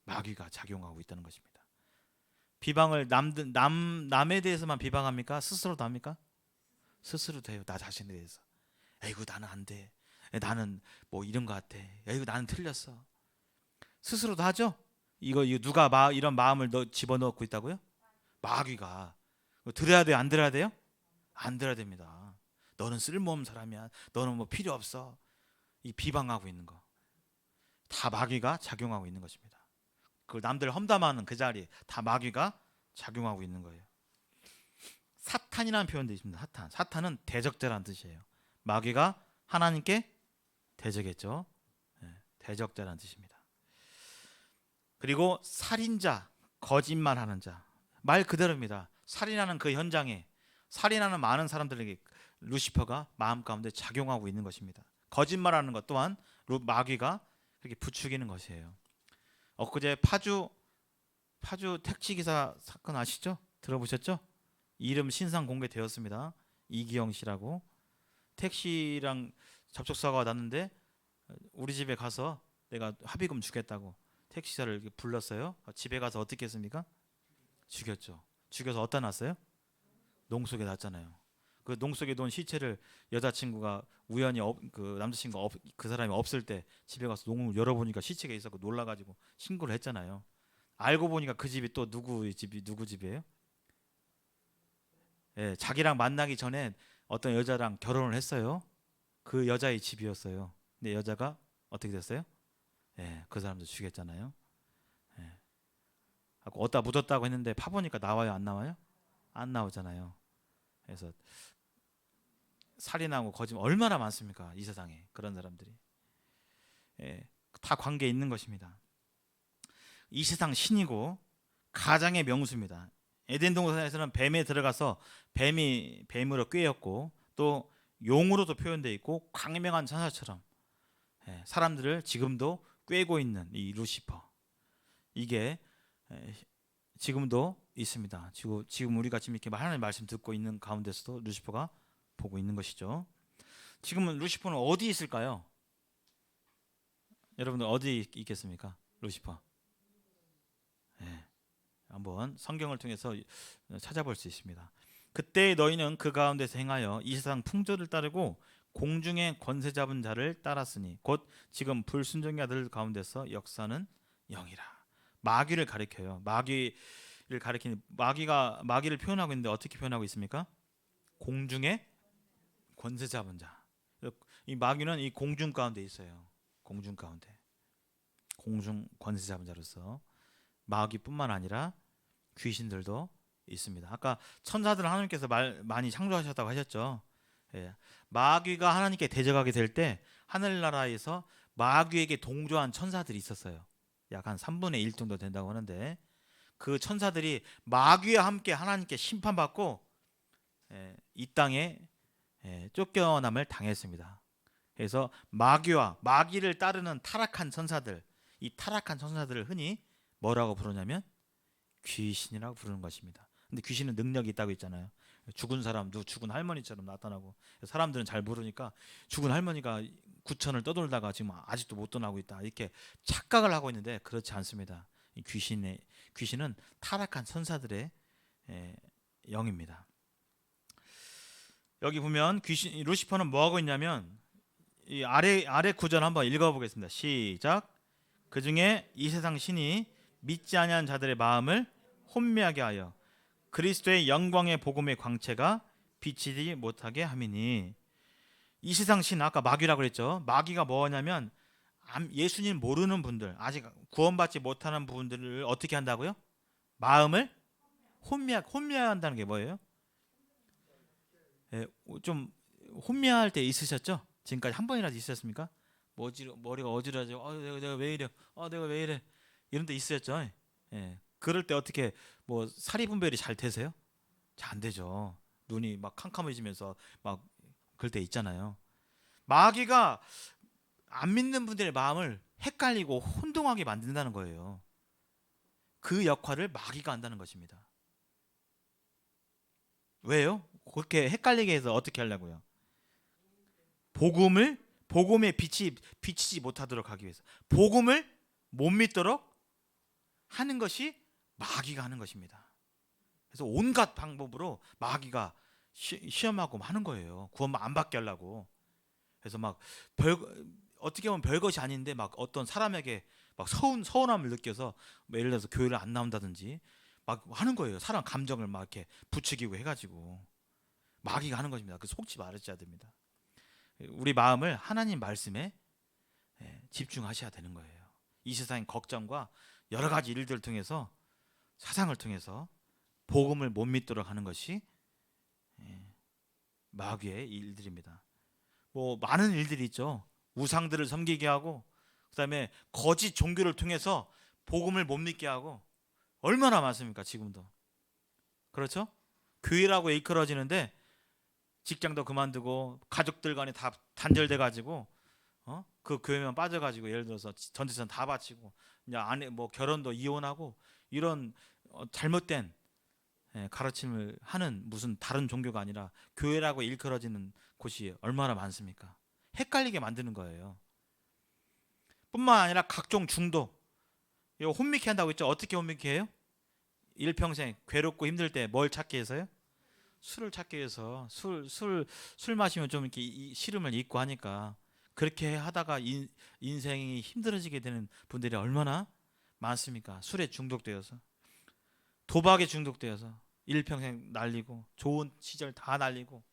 마귀가 작용하고 있다는 것입니다. 비방을 남에 대해서만 비방합니까? 스스로도 합니까? 스스로도 해요. 나 자신에 대해서. 에이구 나는 안 돼. 나는 뭐 이런 거 같아. 에이구 나는 틀렸어. 스스로도 하죠. 이거 누가 이런 마음을 집어넣고 있다고요? 마귀가. 들어야 돼요? 안 들어야 돼요? 안 들어야 됩니다. 너는 쓸모없는 사람이야. 너는 뭐 필요 없어. 이 비방하고 있는 거. 다 마귀가 작용하고 있는 것입니다. 그 남들 험담하는 그 자리에 다 마귀가 작용하고 있는 거예요. 사탄이라는 표현도 있습니다. 사탄은 대적자라는 뜻이에요. 마귀가 하나님께 대적했죠. 대적자라는 뜻입니다. 그리고 살인자, 거짓말하는 자. 말 그대로입니다. 살인하는 그 현장에 살인하는 많은 사람들에게 루시퍼가 마음 가운데 작용하고 있는 것입니다. 거짓말하는 것 또한 마귀가 그렇게 부추기는 것이에요. 엊그제 파주 택시기사 사건 아시죠? 들어보셨죠? 이름 신상 공개되었습니다. 이기영 씨라고. 택시랑 접촉사고가 났는데 우리 집에 가서 내가 합의금 주겠다고 택시사를 불렀어요. 집에 가서 어떻게 했습니까? 죽였죠. 죽여서 어디다 놨어요? 농속에 놨잖아요. 그 농속에 놓은 시체를 여자친구가 우연히 그 남자친구가 그 사람이 없을 때 집에 가서 농을 열어보니까 시체가 있었고 놀라가지고 신고를 했잖아요. 알고 보니까 그 집이 또 누구 집이에요? 예, 자기랑 만나기 전에 어떤 여자랑 결혼을 했어요. 그 여자의 집이었어요. 근데 여자가 어떻게 됐어요? 예, 그 사람도 죽였잖아요. 예. 어디다 묻었다고 했는데 파보니까 나와요, 안 나와요? 안 나오잖아요. 그래서 살인하고 거짓말 얼마나 많습니까? 이 세상에 그런 사람들이. 예, 다 관계 있는 것입니다. 이 세상 신이고 가장의 명수입니다. 에덴 동산에서는 뱀에 들어가서 뱀으로 꾀었고 또 용으로도 표현되어 있고 광명한 천사처럼 사람들을 지금도 꾀고 있는 이 루시퍼. 이게 지금도 있습니다. 지금 우리가 지금 이렇게 하나님의 말씀 듣고 있는 가운데서도 루시퍼가 보고 있는 것이죠. 지금은 루시퍼는 어디 있을까요? 여러분들 어디 있겠습니까? 루시퍼. 네. 한번 성경을 통해서 찾아볼 수 있습니다. 그때 너희는 그 가운데서 행하여 이 세상 풍조를 따르고 공중의 권세 잡은 자를 따랐으니 곧 지금 불순종의 아들 가운데서 역사는 영이라. 마귀를 가리켜요. 마귀를 가리키는 마귀를 표현하고 있는데 어떻게 표현하고 있습니까? 공중의 권세 잡은 자. 이 마귀는 이 공중 가운데 있어요. 공중 가운데. 공중 권세 잡은 자로서 마귀뿐만 아니라 귀신들도 있습니다. 아까 천사들은 하나님께서 많이 창조하셨다고 하셨죠. 예. 마귀가 하나님께 대적하게 될 때 하늘나라에서 마귀에게 동조한 천사들이 있었어요. 약 한 3분의 1 정도 된다고 하는데 그 천사들이 마귀와 함께 하나님께 심판받고 이 땅에 쫓겨남을 당했습니다. 그래서 마귀를 따르는 타락한 천사들, 이 타락한 천사들을 흔히 뭐라고 부르냐면 귀신이라고 부르는 것입니다. 근데 귀신은 능력이 있다고 했잖아요. 죽은 사람도 죽은 할머니처럼 나타나고 사람들은 잘 모르니까 죽은 할머니가 구천을 떠돌다가 지금 아직도 못 떠나고 있다 이렇게 착각을 하고 있는데 그렇지 않습니다. 이 귀신은 타락한 천사들의 영입니다. 여기 보면 루시퍼는 뭐 하고 있냐면 이 아래 구절 한번 읽어보겠습니다. 시작. 그 중에 이 세상 신이 믿지 아니한 자들의 마음을 혼미하게 하여 그리스도의 영광의 복음의 광채가 비치지 못하게 함이니. 이 세상 신 아까 마귀라고 그랬죠. 마귀가 뭐냐면 예수님 모르는 분들, 아직 구원받지 못하는 분들을 어떻게 한다고요? 마음을 혼미하게 한다는 게 뭐예요? 좀 혼미할 때 있으셨죠? 지금까지 한 번이라도 있으셨습니까? 머리가 어지러져. 내가 왜 이래? 내가 왜 이래? 이런 데 있으셨죠? 그럴 때 어떻게 뭐 사리 분별이 잘 되세요? 잘 안 되죠. 눈이 막 캄캄해지면서 막 그럴 때 있잖아요. 마귀가 안 믿는 분들의 마음을 헷갈리고 혼동하게 만든다는 거예요. 그 역할을 마귀가 한다는 것입니다. 왜요? 그렇게 헷갈리게 해서 어떻게 하려고요? 복음의 빛이 비치지 못하도록 하기 위해서 복음을 못 믿도록 하는 것이 마귀가 하는 것입니다. 그래서 온갖 방법으로 마귀가 시험하고 하는 거예요. 구원 안 받게 하려고. 그래서 막 어떻게 보면 별것이 아닌데 막 어떤 사람에게 막 서운함을 느껴서 뭐 예를 들어서 교회를 안 나온다든지 막 하는 거예요. 사람 감정을 막 이렇게 부추기고 해가지고 마귀가 하는 것입니다. 그 속지 말으셔야 됩니다. 우리 마음을 하나님 말씀에 집중하셔야 되는 거예요. 이 세상의 걱정과 여러 가지 일들을 통해서 사상을 통해서 복음을 못 믿도록 하는 것이 마귀의 일들입니다. 뭐 많은 일들이 있죠. 우상들을 섬기게 하고 그다음에 거짓 종교를 통해서 복음을 못 믿게 하고 얼마나 많습니까? 지금도. 그렇죠? 교회라고 일컬어지는데 직장도 그만두고 가족들 간에 다 단절돼 가지고 그 교회만 빠져 가지고 예를 들어서 전 재산 다 바치고 이제 아내 뭐 결혼도 이혼하고 이런 잘못된 가르침을 하는 무슨 다른 종교가 아니라 교회라고 일컬어지는 곳이 얼마나 많습니까? 헷갈리게 만드는 거예요. 뿐만 아니라 각종 중독. 이거 혼미케 한다고 했죠. 어떻게 혼미케 해요? 일평생 괴롭고 힘들 때 뭘 찾기 위해서요? 술을 찾기 위해서 술 마시면 좀 이렇게 시름을 잊고 하니까 그렇게 하다가 인생이 힘들어지게 되는 분들이 얼마나 많습니까? 술에 중독되어서 도박에 중독되어서 일평생 날리고 좋은 시절 다 날리고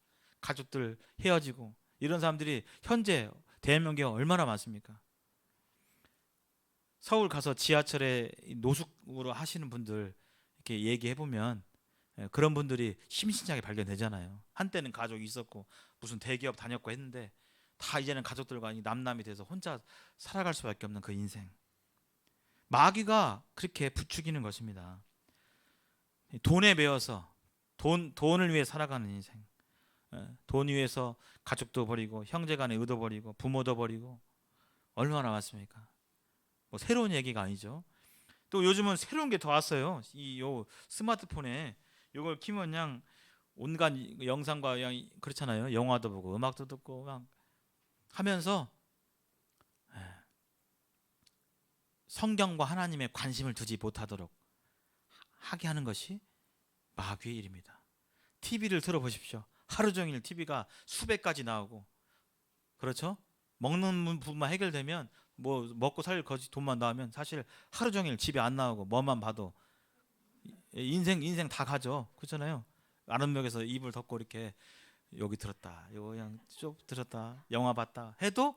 가족들 헤어지고 이런 사람들이 현재 대한민국에 얼마나 많습니까? 서울 가서 지하철에 노숙으로 하시는 분들 이렇게 얘기해 보면 그런 분들이 심심하게 발견되잖아요. 한때는 가족이 있었고 무슨 대기업 다녔고 했는데 다 이제는 가족들과 남남이 돼서 혼자 살아갈 수밖에 없는 그 인생. 마귀가 그렇게 부추기는 것입니다. 돈에 매여서 돈을 위해 살아가는 인생. 돈 위해서 가족도 버리고 형제간에 의도 버리고 부모도 버리고 얼마나 많습니까? 뭐 새로운 얘기가 아니죠. 또 요즘은 새로운 게 더 왔어요. 요 스마트폰에 요걸 키면 그냥 온갖 영상과 그냥 그렇잖아요. 영화도 보고 음악도 듣고 막 하면서 성경과 하나님의 관심을 두지 못하도록 하게 하는 것이 마귀의 일입니다. TV를 들어보십시오. 하루 종일 TV가 수백 가지 나오고 그렇죠? 먹는 부분만 해결되면 뭐 먹고 살 거지 돈만 나오면 사실 하루 종일 집에 안 나오고 뭐만 봐도 인생 다 가죠. 그렇잖아요. 아랫목에서 이불 덮고 이렇게 여기 들었다. 이거 그냥 쭉 들었다. 영화 봤다. 해도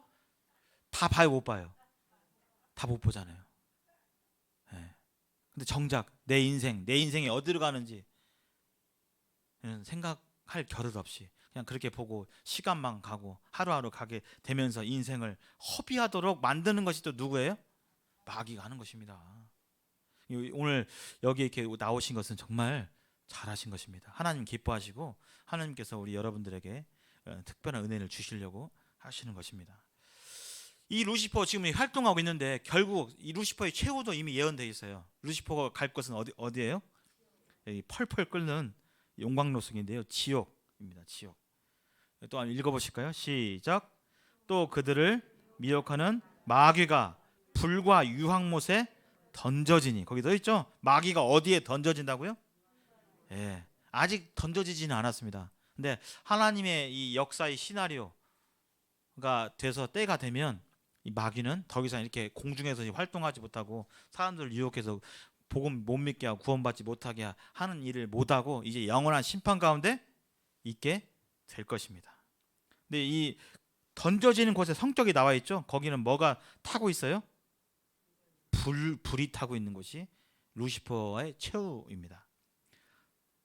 다 봐요, 못 봐요. 다 못 보잖아요. 근데 정작 내 인생이 어디로 가는지 생각할 겨를 없이 그냥 그렇게 보고 시간만 가고 하루하루 가게 되면서 인생을 허비하도록 만드는 것이 또 누구예요? 마귀가 하는 것입니다. 오늘 여기 이렇게 나오신 것은 정말 잘하신 것입니다. 하나님 기뻐하시고 하나님께서 우리 여러분들에게 특별한 은혜를 주시려고 하시는 것입니다. 이 루시퍼 지금 활동하고 있는데 결국 이 루시퍼의 최후도 이미 예언되어 있어요. 루시퍼가 갈 곳은 어디예요? 여기 펄펄 끓는 용광로속인데요. 지옥입니다. 지옥. 또 한번 읽어보실까요? 시작. 또 그들을 미혹하는 마귀가 불과 유황못에 던져지니. 거기 써 있죠? 마귀가 어디에 던져진다고요? 예, 아직 던져지지는 않았습니다. 근데 하나님의 이 역사의 시나리오가 돼서 때가 되면 이 마귀는 더 이상 이렇게 공중에서 활동하지 못하고 사람들을 유혹해서 복음 못 믿게 하고 구원받지 못하게 하는 일을 못하고 이제 영원한 심판 가운데 있게 될 것입니다. 근데 이 던져지는 곳에 성격이 나와 있죠. 거기는 뭐가 타고 있어요? 불이 타고 있는 곳이 루시퍼의 최후입니다.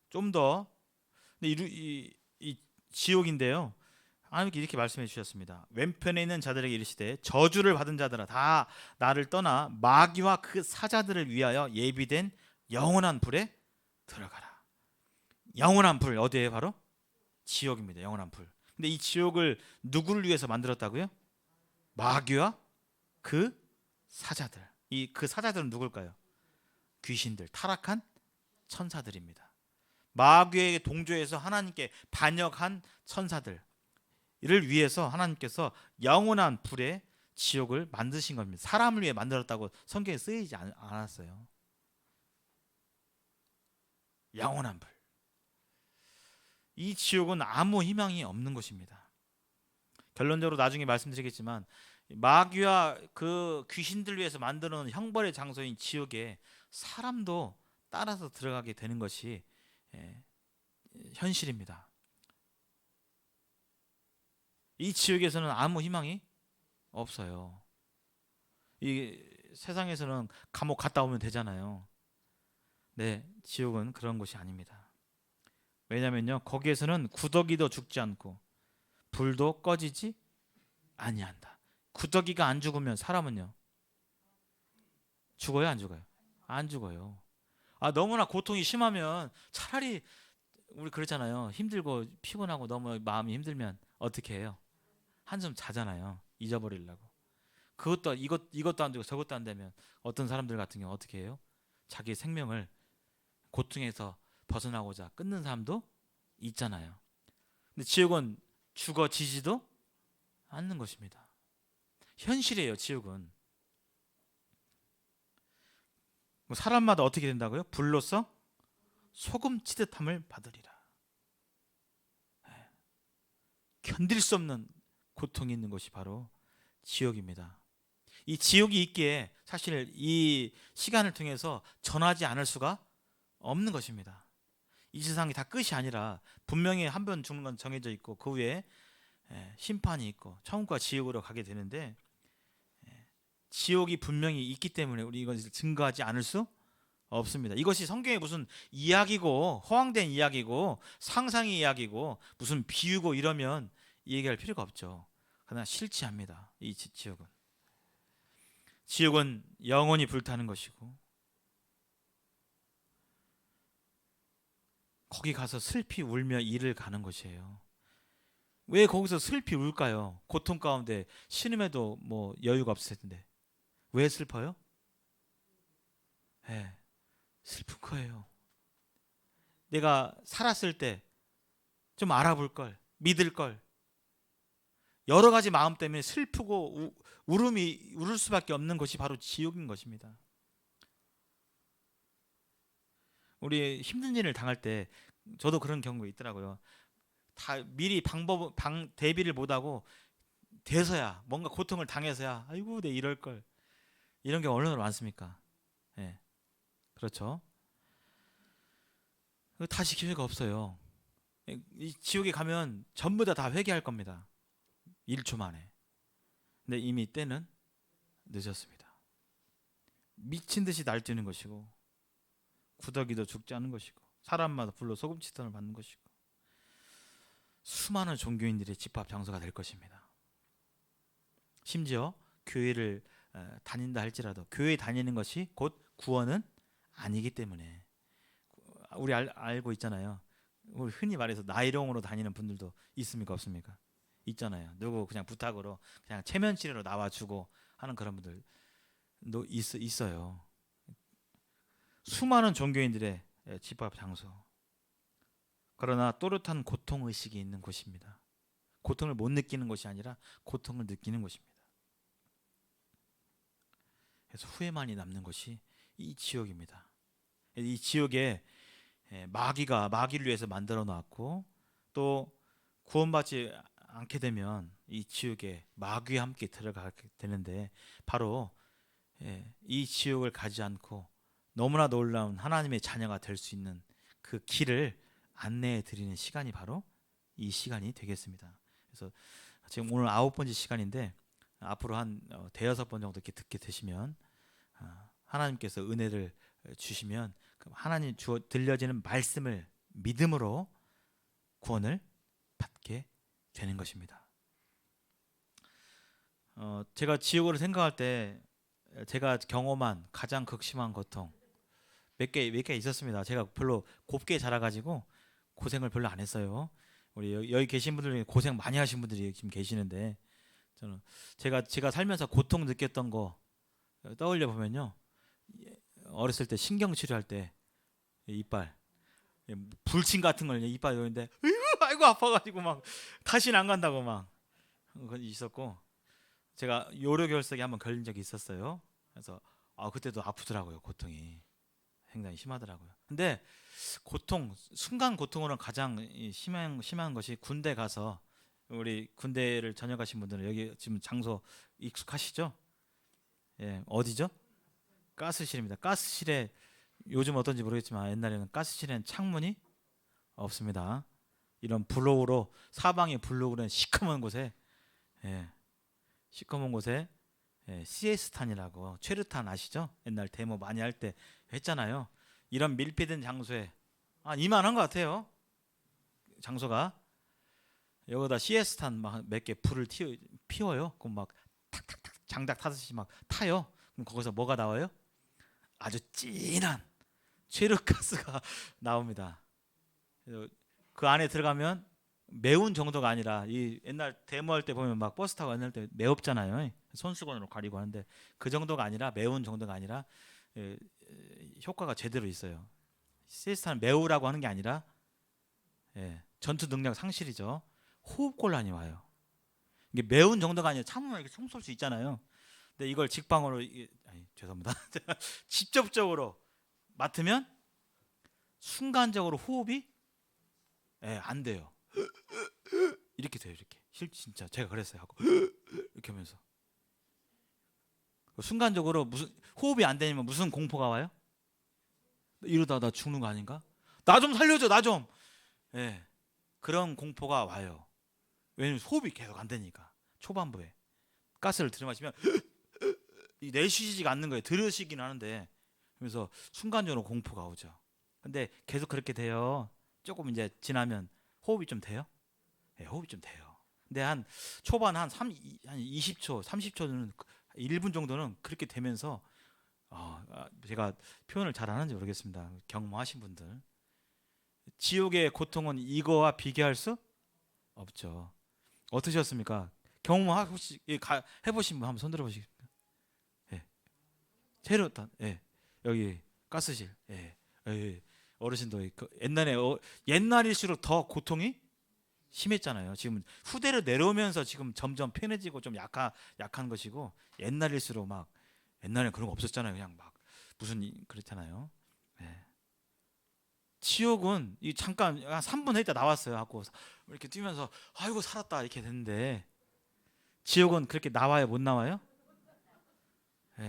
좀 더 이 지옥인데요. 하나님께 이렇게 말씀해 주셨습니다. 왼편에 있는 자들에게 이르시되 저주를 받은 자들아 다 나를 떠나 마귀와 그 사자들을 위하여 예비된 영원한 불에 들어가라. 영원한 불 어디에 바로? 지옥입니다. 영원한 불. 근데 이 지옥을 누구를 위해서 만들었다고요? 마귀와 그 사자들. 이 그 사자들은 누굴까요? 귀신들, 타락한 천사들입니다. 마귀에게 동조해서 하나님께 반역한 천사들 이를 위해서 하나님께서 영원한 불의 지옥을 만드신 겁니다. 사람을 위해 만들었다고 성경에 쓰이지 않았어요. 영원한 불. 이 지옥은 아무 희망이 없는 곳입니다. 결론적으로 나중에 말씀드리겠지만 마귀와 그 귀신들 위해서 만들어 놓은 형벌의 장소인 지옥에 사람도 따라서 들어가게 되는 것이 현실입니다. 이 지옥에서는 아무 희망이 없어요. 이 세상에서는 감옥 갔다 오면 되잖아요. 네, 지옥은 그런 곳이 아닙니다. 왜냐면요, 거기에서는 구더기도 죽지 않고 불도 꺼지지 아니한다. 구더기가 안 죽으면 사람은요 죽어요, 안 죽어요? 안 죽어요. 너무나 고통이 심하면 차라리 우리 그렇잖아요. 힘들고 피곤하고 너무 마음이 힘들면 어떻게 해요? 한숨 자잖아요. 잊어버리려고. 이것도 안 되고 저것도 안 되면 어떤 사람들 같은 경우 어떻게 해요? 자기 생명을 고통에서 벗어나고자 끊는 사람도 있잖아요. 근데 지옥은 죽어지지도 않는 것입니다. 현실이에요, 지옥은. 사람마다 어떻게 된다고요? 불로써 소금 치듯함을 받으리라. 견딜 수 없는 고통이 있는 것이 바로 지옥입니다. 이 지옥이 있기에 사실 이 시간을 통해서 전하지 않을 수가 없는 것입니다. 이 세상이 다 끝이 아니라 분명히 한 번 죽는 건 정해져 있고 그 후에 심판이 있고 천국과 지옥으로 가게 되는데 지옥이 분명히 있기 때문에 우리 이것을 증거하지 않을 수 없습니다. 이것이 성경의 무슨 이야기고 허황된 이야기고 상상의 이야기고 무슨 비유고 이러면 얘기할 필요가 없죠. 그러나 실체합니다. 이 지옥은. 지옥은 영원히 불타는 것이고 거기 가서 슬피 울며 이를 가는 것이에요. 왜 거기서 슬피 울까요? 고통 가운데 신음에도 뭐 여유가 없을 텐데 왜 슬퍼요? 슬픈 거예요. 내가 살았을 때 좀 알아볼 걸, 믿을 걸. 여러 가지 마음 때문에 슬프고 울을 수밖에 없는 것이 바로 지옥인 것입니다. 우리 힘든 일을 당할 때 저도 그런 경우가 있더라고요. 다 미리 대비를 못하고 돼서야 뭔가 고통을 당해서야 아이고 내 이럴 걸 이런 게 얼마나 많습니까? 그렇죠. 다시 기회가 없어요. 이 지옥에 가면 전부 다 회개할 겁니다. 1초 만에. 근데 이미 때는 늦었습니다. 미친 듯이 날뛰는 것이고 구더기도 죽지 않은 것이고 사람마다 불로 소금치선을 받는 것이고 수많은 종교인들의 집합 장소가 될 것입니다. 심지어 교회를 다닌다 할지라도 교회 다니는 것이 곧 구원은 아니기 때문에 우리 알고 있잖아요. 우리 흔히 말해서 나이롱으로 다니는 분들도 있습니까 없습니까? 있잖아요. 누구 그냥 부탁으로 그냥 체면 치료로 나와주고 하는 그런 분들도 있어요. 수많은 종교인들의 집합 장소. 그러나 또렷한 고통 의식이 있는 곳입니다. 고통을 못 느끼는 것이 아니라 고통을 느끼는 곳입니다. 그래서 후회만이 남는 것이 이 지옥입니다. 이 지옥에 마귀를 위해서 만들어 놨고 또 구원받지 않게 되면 이 지옥에 마귀와 함께 들어가게 되는데 바로 이 지옥을 가지 않고 너무나 놀라운 하나님의 자녀가 될 수 있는 그 길을 안내해 드리는 시간이 바로 이 시간이 되겠습니다. 그래서 지금 오늘 9번째 시간인데 앞으로 한 대여섯 번 정도 이렇게 듣게 되시면 하나님께서 은혜를 주시면 하나님 들려지는 말씀을 믿음으로 구원을 받게 되는 것입니다. 제가 지옥을 생각할 때 제가 경험한 가장 극심한 고통 몇 개 있었습니다. 제가 별로 곱게 자라가지고 고생을 별로 안 했어요. 우리 여기 계신 분들 중에 고생 많이 하신 분들이 지금 계시는데 저는 제가 살면서 고통 느꼈던 거 떠올려 보면요. 어렸을 때 신경 치료할 때 이빨 불침 같은 걸 이빨에 넣는데 아이고 아파가지고 막 다시는 안 간다고 막 있었고 제가 요로결석에 한번 걸린 적이 있었어요. 그래서 그때도 아프더라고요 고통이. 굉장히 심하더라고요. 근데 순간 고통으로는 가장 심한 것이 군대 가서, 우리 군대를 전역하신 분들은 여기 지금 장소 익숙하시죠? 예, 어디죠? 가스실입니다. 가스실에 요즘 어떤지 모르겠지만 옛날에는 가스실에는 창문이 없습니다. 이런 블록으로, 사방이 블록으로 시커먼 곳에, 예, 시커먼 곳에, 예, 시에스탄이라고, 최루탄 아시죠? 옛날 데모 많이 할 때 했잖아요. 이런 밀폐된 장소에 이만한 것 같아요. 장소가. 여기다 시에스탄 막 몇 개 불을 피워요. 그럼 막 탁탁탁 장작 타듯이 막 타요. 그럼 거기서 뭐가 나와요? 아주 진한 최루가스가 나옵니다. 그 안에 들어가면 매운 정도가 아니라, 이 옛날 데모할 때 보면 막 버스 타고 옛날 때 매웠잖아요. 손수건으로 가리고 하는데 그 정도가 아니라, 매운 정도가 아니라, 효과가 제대로 있어요. 시스템을 매우라고 하는 게 아니라, 전투 능력 상실이죠. 호흡곤란이 와요. 이게 매운 정도가 아니라 참으면 이렇게 총 쏠 수 있잖아요. 근데 이걸 직방으로, 죄송합니다. 직접적으로 맡으면 순간적으로 호흡이 안 돼요. 이렇게 돼요. 이렇게 진짜 제가 그랬어요. 하고 이렇게 하면서 순간적으로 무슨 호흡이 안 되면 무슨 공포가 와요? 이러다 나 죽는 거 아닌가? 나 좀 살려줘, 나 좀. 그런 공포가 와요. 왜냐면 호흡이 계속 안 되니까. 초반부에 가스를 들이마시면 내쉬지가 않는 거예요. 들으시긴 하는데. 그래서 순간적으로 공포가 오죠. 근데 계속 그렇게 돼요. 조금 이제 지나면 호흡이 좀 돼요? 호흡이 좀 돼요. 근데 한 초반 한 20초, 30초는, 1분 정도는 그렇게 되면서, 제가 표현을 잘 하는지 모르겠습니다. 경험하신 분들, 지옥의 고통은 이거와 비교할 수 없죠. 어떠셨습니까? 해보신 분 한번 손들어 보시겠습니까? 체류탄, 여기 가스실, 어르신도 옛날일수록 더 고통이 심했잖아요. 지금 후대로 내려오면서 지금 점점 편해지고 좀 약한 것이고, 옛날일수록 막, 옛날에 그런 거 없었잖아요. 그냥 막 무슨 그렇잖아요. 지옥은 잠깐 한 3분 있다 나왔어요. 하고 이렇게 뛰면서 아이고 살았다 이렇게 됐는데, 지옥은 그렇게 나와요? 못 나와요?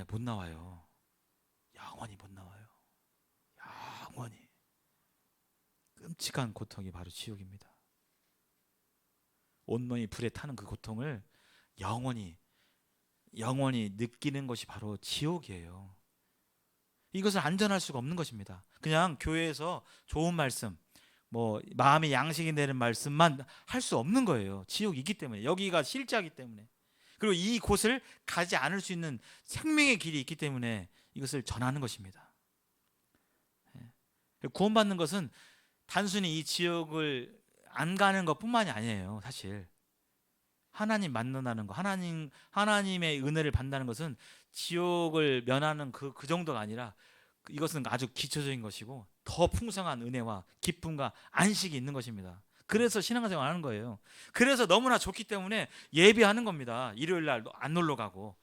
못 나와요. 영원히 못 나와요. 영원히. 끔찍한 고통이 바로 지옥입니다. 온몸이 불에 타는 그 고통을 영원히 느끼는 것이 바로 지옥이에요. 이것을 안전할 수가 없는 것입니다. 그냥 교회에서 좋은 말씀, 뭐 마음의 양식이 되는 말씀만 할 수 없는 거예요. 지옥이기 때문에, 여기가 실제이기 때문에, 그리고 이 곳을 가지 않을 수 있는 생명의 길이 있기 때문에 이것을 전하는 것입니다. 구원받는 것은 단순히 이 지옥을 안 가는 것뿐만이 아니에요. 사실 하나님 만나는 거, 하나님의 은혜를 받는다는 것은 지옥을 면하는 그 정도가 아니라, 이것은 아주 기초적인 것이고 더 풍성한 은혜와 기쁨과 안식이 있는 것입니다. 그래서 신앙생활 하는 거예요. 그래서 너무나 좋기 때문에 예배하는 겁니다. 일요일 날 안 놀러 가고,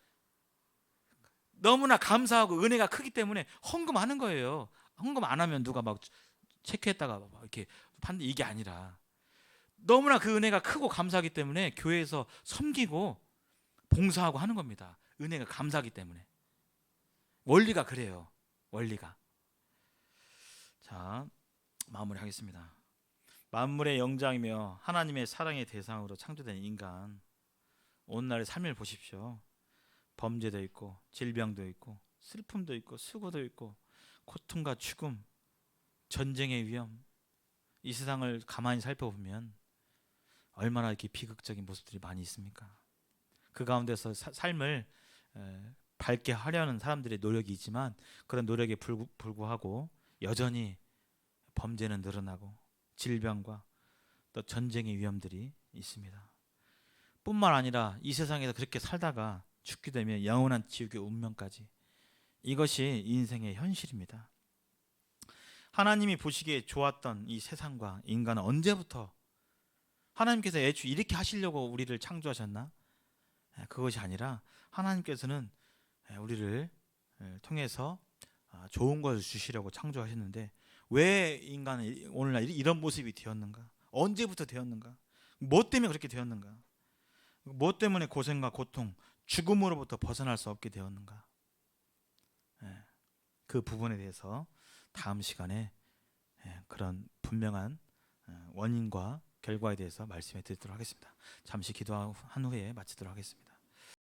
너무나 감사하고 은혜가 크기 때문에 헌금하는 거예요. 헌금 안 하면 누가 막 체크했다가 막 이렇게 판대, 이게 아니라 너무나 그 은혜가 크고 감사하기 때문에 교회에서 섬기고 봉사하고 하는 겁니다. 은혜가 감사하기 때문에. 원리가 그래요. 원리가. 자, 마무리하겠습니다. 만물의 영장이며 하나님의 사랑의 대상으로 창조된 인간, 오늘날의 삶을 보십시오. 범죄도 있고 질병도 있고 슬픔도 있고 수고도 있고 고통과 죽음, 전쟁의 위험, 이 세상을 가만히 살펴보면 얼마나 이렇게 비극적인 모습들이 많이 있습니까? 그 가운데서 삶을 밝게 하려는 사람들의 노력이 있지만, 그런 노력에 불구하고 여전히 범죄는 늘어나고 질병과 또 전쟁의 위험들이 있습니다. 뿐만 아니라 이 세상에서 그렇게 살다가 죽게 되면 영원한 지옥의 운명까지, 이것이 인생의 현실입니다. 하나님이 보시기에 좋았던 이 세상과 인간은 언제부터 하나님께서 애초에 이렇게 하시려고 우리를 창조하셨나? 그것이 아니라 하나님께서는 우리를 통해서 좋은 것을 주시려고 창조하셨는데 왜 인간은 오늘날 이런 모습이 되었는가? 언제부터 되었는가? 뭐 때문에 그렇게 되었는가? 뭐 때문에 고생과 고통, 죽음으로부터 벗어날 수 없게 되었는가? 예, 그 부분에 대해서 다음 시간에 그런 분명한 원인과 결과에 대해서 말씀해 드리도록 하겠습니다. 잠시 기도한 후에 마치도록 하겠습니다.